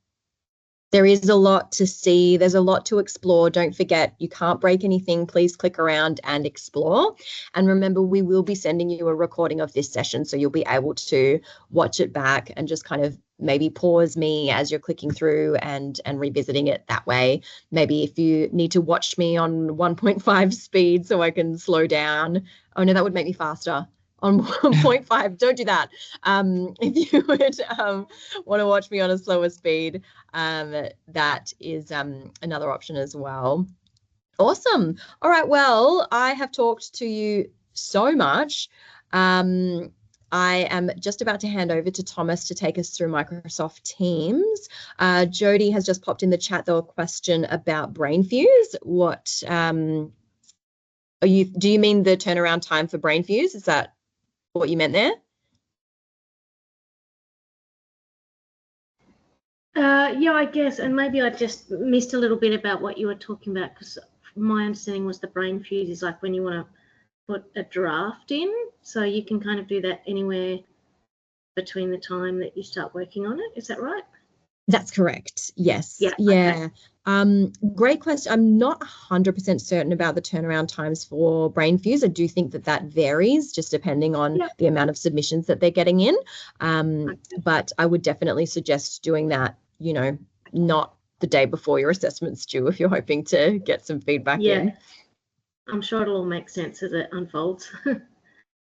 There is a lot to see. There's a lot to explore. Don't forget, you can't break anything. Please click around and explore. And remember, we will be sending you a recording of this session, so you'll be able to watch it back and just kind of maybe pause me as you're clicking through and revisiting it that way. Maybe if you need to watch me on 1.5 speed so I can slow down. Oh, no, that would make me faster. On 1.5, don't do that. If you would want to watch me on a slower speed, that is another option as well. Awesome. All right, well, I have talked to you so much. I am just about to hand over to Thomas to take us through Microsoft Teams. Jody has just popped in the chat, though, a question about BrainFuse. What do you mean the turnaround time for BrainFuse? Is that what you meant there? Yeah, I guess, and maybe I just missed a little bit about what you were talking about, because my understanding was the brain fuse is like when you want to put a draft in, so you can kind of do that anywhere between the time that you start working on it. Is that right? That's correct. Yes. Yeah. Yeah. Okay. Great question. I'm not 100% certain about the turnaround times for BrainFuse. I do think that varies just depending on the amount of submissions that they're getting in. But I would definitely suggest doing that, not the day before your assessment's due if you're hoping to get some feedback in. I'm sure it'll all make sense as it unfolds.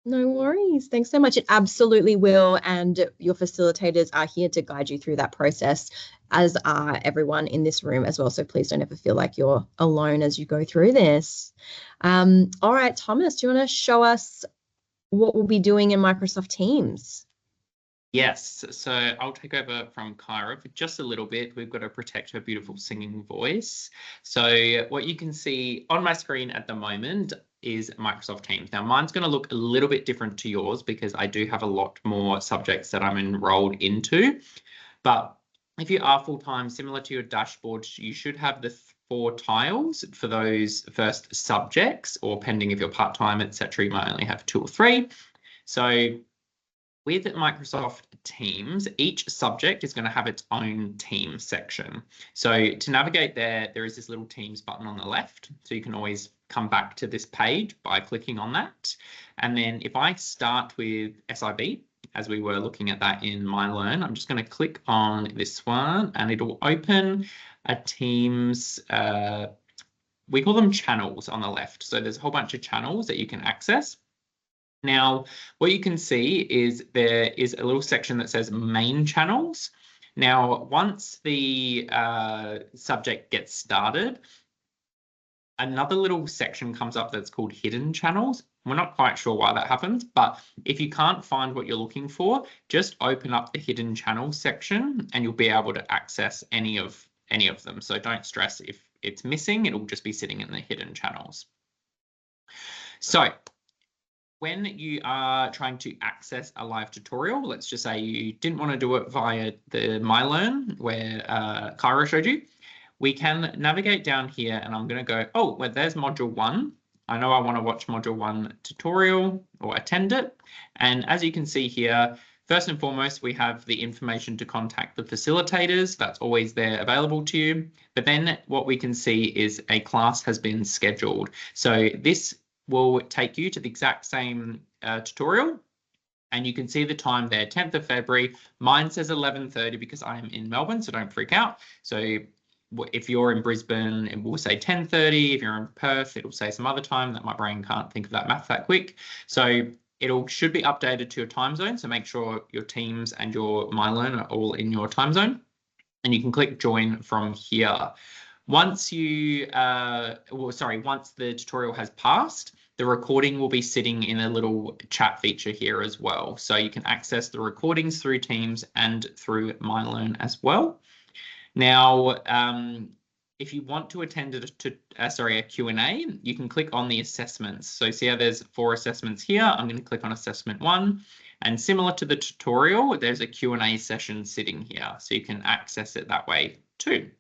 No worries. Thanks so much. It absolutely will. And your facilitators are here to guide you through that process, as are everyone in this room as well. So please don't ever feel like you're alone as you go through this. All right, Thomas, do you want to show us what we'll be doing in Microsoft Teams? Yes, so I'll take over from Kyra for just a little bit. We've got to protect her beautiful singing voice. So what you can see on my screen at the moment is Microsoft Teams. Now mine's going to look a little bit different to yours because I do have a lot more subjects that I'm enrolled into. But if you are full-time, similar to your dashboard, you should have the 4 tiles for those first subjects, or pending if you're part-time, etc., you might only have 2 or 3. So with Microsoft Teams, each subject is going to have its own team section. So to navigate there is this little Teams button on the left. So you can always come back to this page by clicking on that. And then if I start with SIB, as we were looking at that in MyLearn, I'm just going to click on this one and it'll open a Teams, we call them channels on the left. So there's a whole bunch of channels that you can access. Now, what you can see is there is a little section that says main channels. Now, once the subject gets started, another little section comes up that's called hidden channels. We're not quite sure why that happens, but if you can't find what you're looking for, just open up the hidden channels section and you'll be able to access any of them. So don't stress if it's missing, it'll just be sitting in the hidden channels. So when you are trying to access a live tutorial, let's just say you didn't want to do it via the MyLearn where Kyra showed you, we can navigate down here and I'm going to go, oh, well, there's module 1. I know I want to watch module 1 tutorial or attend it. And as you can see here, first and foremost, we have the information to contact the facilitators. That's always there available to you. But then what we can see is a class has been scheduled. So this will take you to the exact same tutorial. And you can see the time there, 10th of February. Mine says 11:30 because I am in Melbourne, so don't freak out. So if you're in Brisbane, it will say 10:30. If you're in Perth, it'll say some other time that my brain can't think of that math that quick. So should be updated to your time zone. So make sure your Teams and your MyLearn are all in your time zone. And you can click join from here. Once once the tutorial has passed, the recording will be sitting in a little chat feature here as well. So you can access the recordings through Teams and through MyLearn as well. Now, if you want to attend a Q&A, you can click on the assessments. So see how there's 4 assessments here. I'm going to click on assessment 1. And similar to the tutorial, there's a Q&A session sitting here. So you can access it that way too.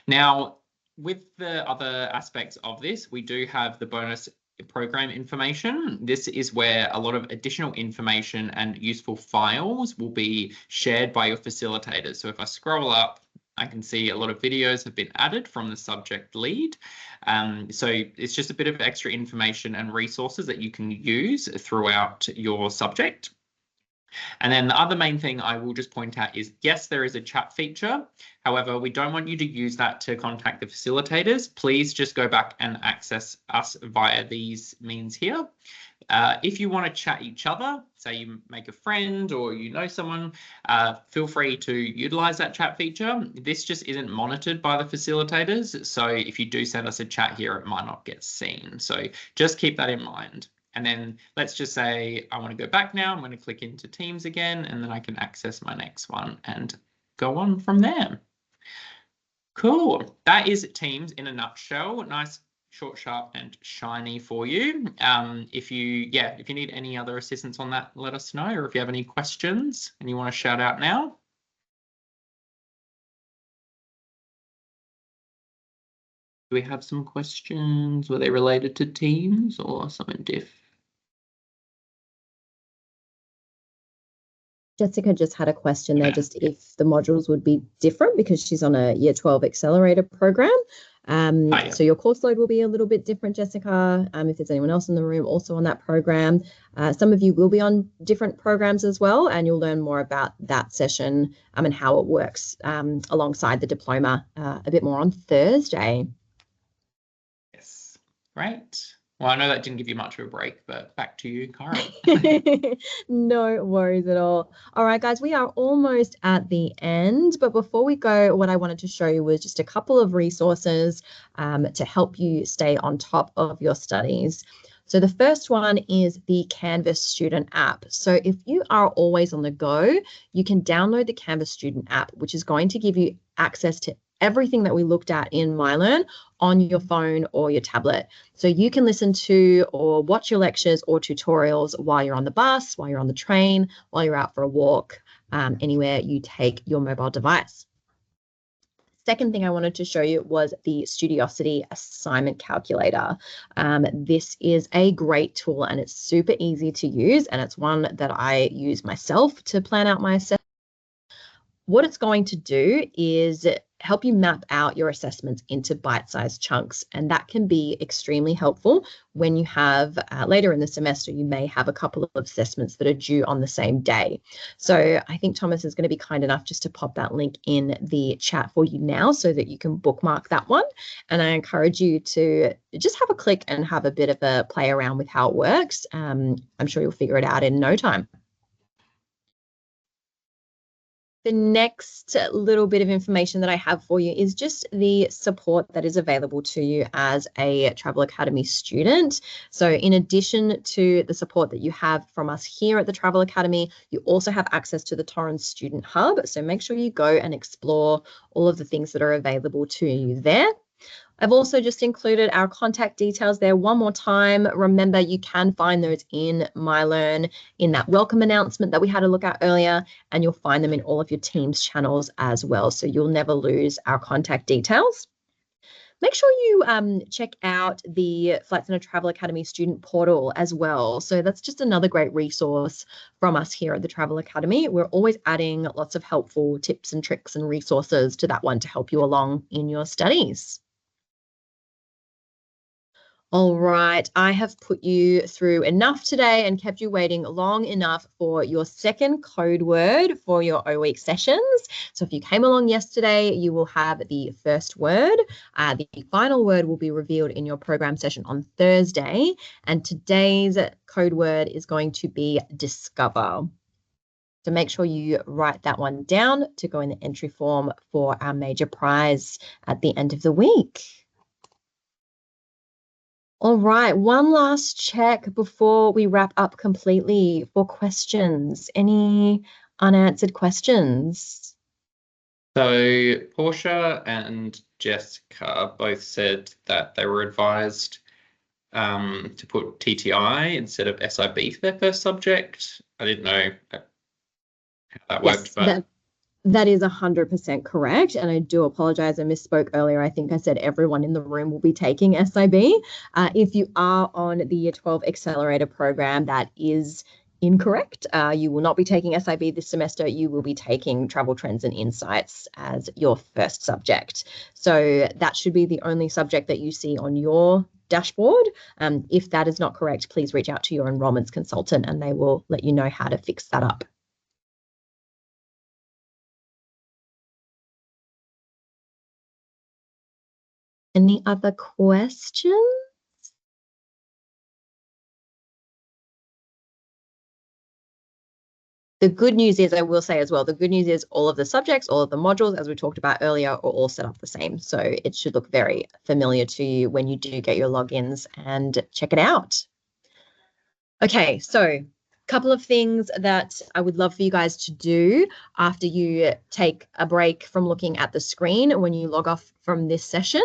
Now, with the other aspects of this, we do have the bonus program information. This is where a lot of additional information and useful files will be shared by your facilitators. So if I scroll up, I can see a lot of videos have been added from the subject lead. So it's just a bit of extra information and resources that you can use throughout your subject. And then the other main thing I will just point out is, yes, there is a chat feature. However, we don't want you to use that to contact the facilitators. Please just go back and access us via these means here. If you want to chat each other, say you make a friend or you know someone, feel free to utilize that chat feature. This just isn't monitored by the facilitators. So if you do send us a chat here, it might not get seen. So just keep that in mind. And then let's just say I want to go back now. I'm going to click into Teams again, and then I can access my next one and go on from there. Cool. That is Teams in a nutshell. Nice, short, sharp, and shiny for you. If you need any other assistance on that, let us know. Or if you have any questions and you want to shout out now. Do we have some questions? Were they related to Teams or something different? Jessica just had a question there, just if the modules would be different because she's on a Year 12 accelerator program. So your course load will be a little bit different, Jessica. If there's anyone else in the room also on that program, some of you will be on different programs as well, and you'll learn more about that session and how it works alongside the diploma a bit more on Thursday. Yes, right. Well, I know that didn't give you much of a break, but back to you, Kyra. No worries at all. All right, guys, we are almost at the end. But before we go, what I wanted to show you was just a couple of resources to help you stay on top of your studies. So the first one is the Canvas Student app. So if you are always on the go, you can download the Canvas Student app, which is going to give you access to everything that we looked at in MyLearn on your phone or your tablet. So you can listen to or watch your lectures or tutorials while you're on the bus, while you're on the train, while you're out for a walk, anywhere you take your mobile device. Second thing I wanted to show you was the Studiosity assignment calculator. This is a great tool and it's super easy to use, and it's one that I use myself to plan out my assessment. What it's going to do is help you map out your assessments into bite-sized chunks, and that can be extremely helpful when you have later in the semester you may have a couple of assessments that are due on the same day. So I think Thomas is going to be kind enough just to pop that link in the chat for you now so that you can bookmark that one, and I encourage you to just have a click and have a bit of a play around with how it works. I'm sure you'll figure it out in no time. The next little bit of information that I have for you is just the support that is available to you as a Travel Academy student. So in addition to the support that you have from us here at the Travel Academy, you also have access to the Torrens Student Hub. So make sure you go and explore all of the things that are available to you there. I've also just included our contact details there one more time. Remember, you can find those in MyLearn in that welcome announcement that we had a look at earlier, and you'll find them in all of your Teams channels as well. So you'll never lose our contact details. Make sure you check out the Flight Centre Travel Academy student portal as well. So that's just another great resource from us here at the Travel Academy. We're always adding lots of helpful tips and tricks and resources to that one to help you along in your studies. All right, I have put you through enough today and kept you waiting long enough for your second code word for your O-Week sessions. So if you came along yesterday, you will have the first word. The final word will be revealed in your program session on Thursday. And today's code word is going to be discover. So make sure you write that one down to go in the entry form for our major prize at the end of the week. All right, one last check before we wrap up completely for questions. Any unanswered questions? So Portia and Jessica both said that they were advised to put TTI instead of SIB for their first subject. I didn't know how that worked, but that is 100% correct. And I do apologize. I misspoke earlier. I think I said everyone in the room will be taking SIB. If you are on the Year 12 Accelerator program, that is incorrect. You will not be taking SIB this semester. You will be taking Travel Trends and Insights as your first subject. So that should be the only subject that you see on your dashboard. If that is not correct, please reach out to your enrollments consultant and they will let you know how to fix that up. Any other questions? The good news is, I will say as well, the good news is all of the subjects, all of the modules, as we talked about earlier, are all set up the same. So it should look very familiar to you when you do get your logins and check it out. Okay, so couple of things that I would love for you guys to do after you take a break from looking at the screen when you log off from this session.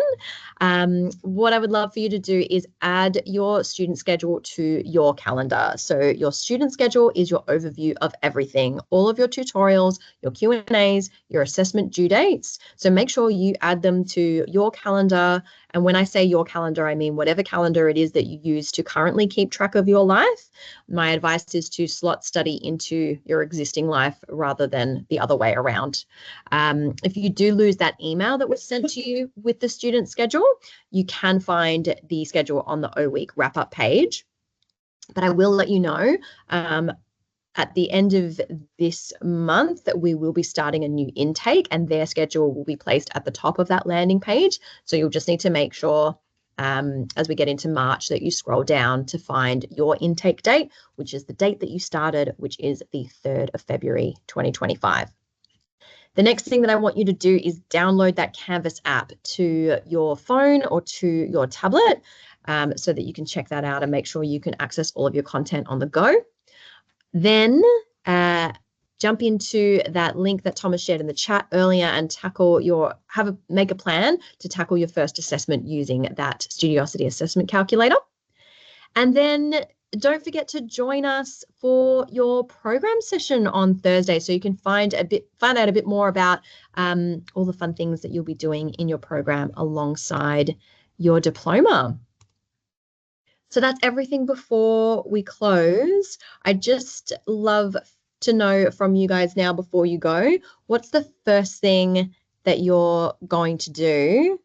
What I would love for you to do is add your student schedule to your calendar. So your student schedule is your overview of everything, all of your tutorials, your Q&As, your assessment due dates. So make sure you add them to your calendar. And when I say your calendar, I mean whatever calendar it is that you use to currently keep track of your life. My advice is to slot study into your existing life rather than the other way around. If you do lose that email that was sent to you with the student schedule, you can find the schedule on the O-Week wrap-up page. But I will let you know at the end of this month that we will be starting a new intake and their schedule will be placed at the top of that landing page. So you'll just need to make sure as we get into March that you scroll down to find your intake date, which is the date that you started, which is the 3rd of February, 2025. The next thing that I want you to do is download that Canvas app to your phone or to your tablet. so that you can check that out and make sure you can access all of your content on the go. Then jump into that link that Thomas shared in the chat earlier and make a plan to tackle your first assessment using that Studiosity assessment calculator. And then don't forget to join us for your program session on Thursday, so you can find out a bit more about all the fun things that you'll be doing in your program alongside your diploma. So that's everything before we close. I just love to know from you guys now before you go, what's the first thing that you're going to do?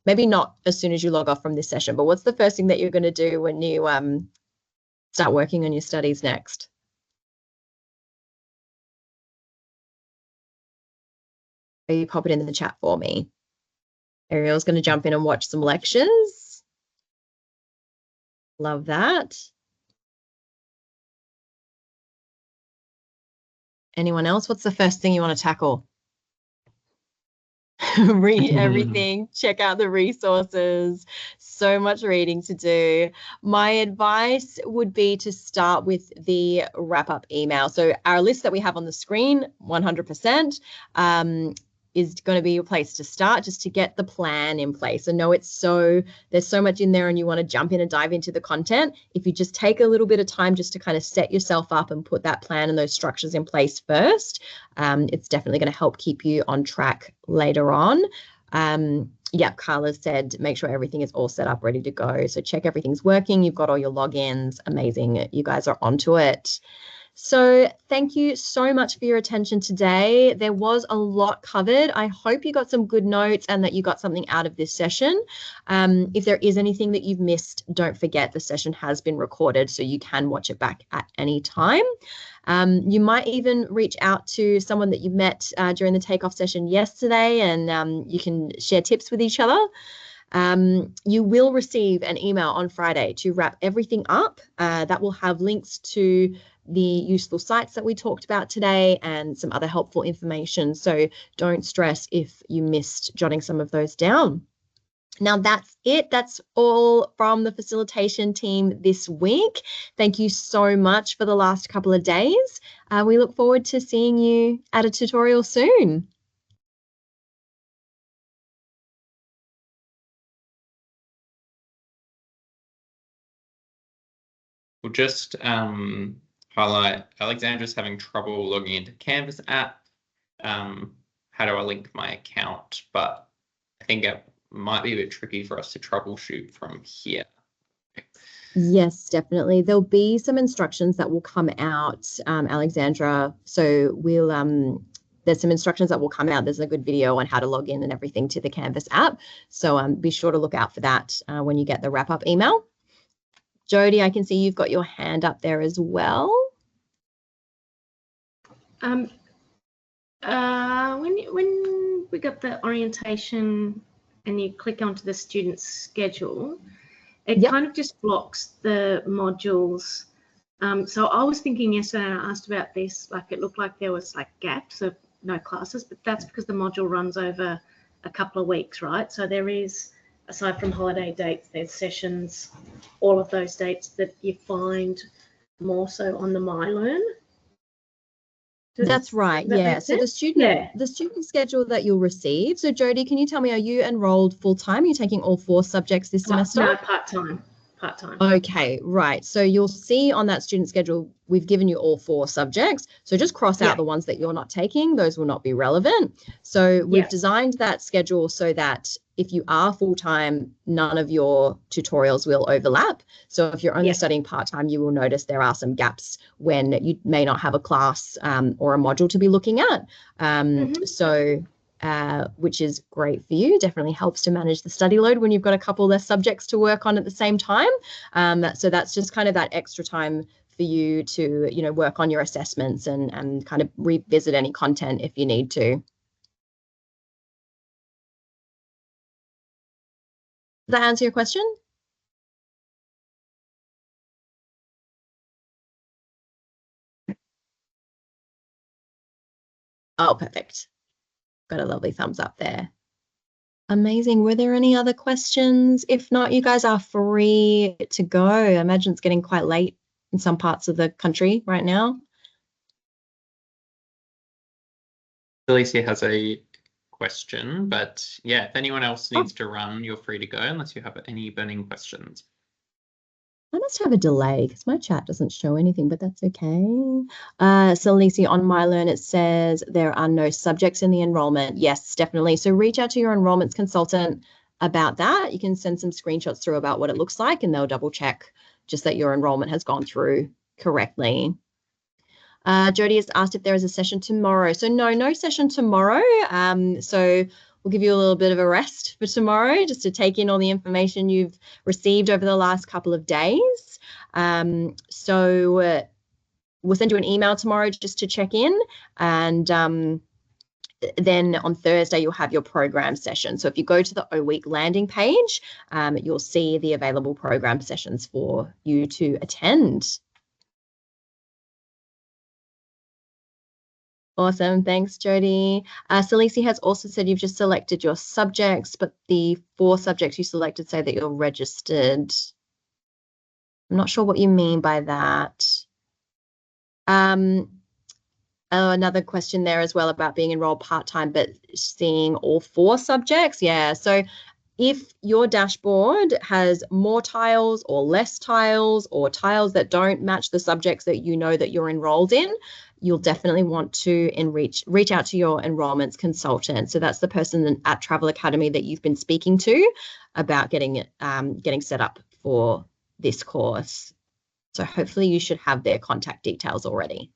Maybe not as soon as you log off from this session, but what's the first thing that you're going to do when you start working on your studies next? You pop it in the chat for me. Ariel's going to jump in and watch some lectures. Love that. Anyone else? What's the first thing you want to tackle? Read everything, check out the resources, so much reading to do. My advice would be to start with the wrap-up email. So our list that we have on the screen, 100%, is going to be your place to start, just to get the plan in place. I know there's so much in there and you want to jump in and dive into the content. If you just take a little bit of time just to kind of set yourself up and put that plan and those structures in place first, it's definitely going to help keep you on track later on. Yeah, Carla said, make sure everything is all set up, ready to go. So check everything's working. You've got all your logins. Amazing. You guys are onto it. So thank you so much for your attention today. There was a lot covered. I hope you got some good notes and that you got something out of this session. If there is anything that you've missed, don't forget the session has been recorded, so you can watch it back at any time. You might even reach out to someone that you met during the takeoff session yesterday, and you can share tips with each other. You will receive an email on Friday to wrap everything up. That will have links to the useful sites that we talked about today and some other helpful information. So don't stress if you missed jotting some of those down. Now that's it. That's all from the facilitation team this week. Thank you so much for the last couple of days. We look forward to seeing you at a tutorial soon. We'll just highlight Alexandra's having trouble logging into Canvas app. How do I link my account? But I think it might be a bit tricky for us to troubleshoot from here. Yes, definitely. There'll be some instructions that will come out, Alexandra. So there's some instructions that will come out. There's a good video on how to log in and everything to the Canvas app. So be sure to look out for that when you get the wrap-up email. Jody, I can see you've got your hand up there as well. When we got the orientation and you click onto the student schedule, it kind of just blocks the modules. So I was thinking yesterday, and I asked about this, like it looked like there was like gaps of no classes, but that's because the module runs over a couple of weeks, right? So there is, aside from holiday dates, there's sessions, all of those dates that you find more so on the MyLearn. That's right. Yeah. So the student schedule that you'll receive. So Jody, can you tell me, are you enrolled full time? Are you taking all 4 subjects this semester? No, part-time. Okay, right. So you'll see on that student schedule, we've given you all 4 subjects. So just cross out the ones that you're not taking. Those will not be relevant. So we've designed that schedule so that if you are full-time, none of your tutorials will overlap. So if you're only studying part-time, you will notice there are some gaps when you may not have a class or a module to be looking at. Which is great for you. Definitely helps to manage the study load when you've got a couple less subjects to work on at the same time. So that's just kind of that extra time for you to, work on your assessments and kind of revisit any content if you need to. Does that answer your question? Oh, perfect. Got a lovely thumbs up there. Amazing. Were there any other questions? If not, you guys are free to go. I imagine it's getting quite late in some parts of the country right now. Alicia has a question, but yeah, if anyone else needs to run, you're free to go unless you have any burning questions. I must have a delay because my chat doesn't show anything, but that's okay. So Lisa, on My Learn, it says there are no subjects in the enrollment. Yes, definitely. So reach out to your enrollments consultant about that. You can send some screenshots through about what it looks like, and they'll double check just that your enrollment has gone through correctly. Jody has asked if there is a session tomorrow. So no session tomorrow. So we'll give you a little bit of a rest for tomorrow just to take in all the information you've received over the last couple of days. So we'll send you an email tomorrow just to check in, and then on Thursday you'll have your program session. So if you go to the O Week landing page, you'll see the available program sessions for you to attend. Awesome. Thanks, Jody. Celeste has also said you've just selected your subjects, but the 4 subjects you selected say that you're registered. I'm not sure what you mean by that. Another question there as well about being enrolled part-time, but seeing all 4 subjects. Yeah. So if your dashboard has more tiles or less tiles or tiles that don't match the subjects that you know that you're enrolled in, you'll definitely want to reach out to your enrollments consultant. So that's the person at Travel Academy that you've been speaking to about getting set up for this course. So hopefully you should have their contact details already.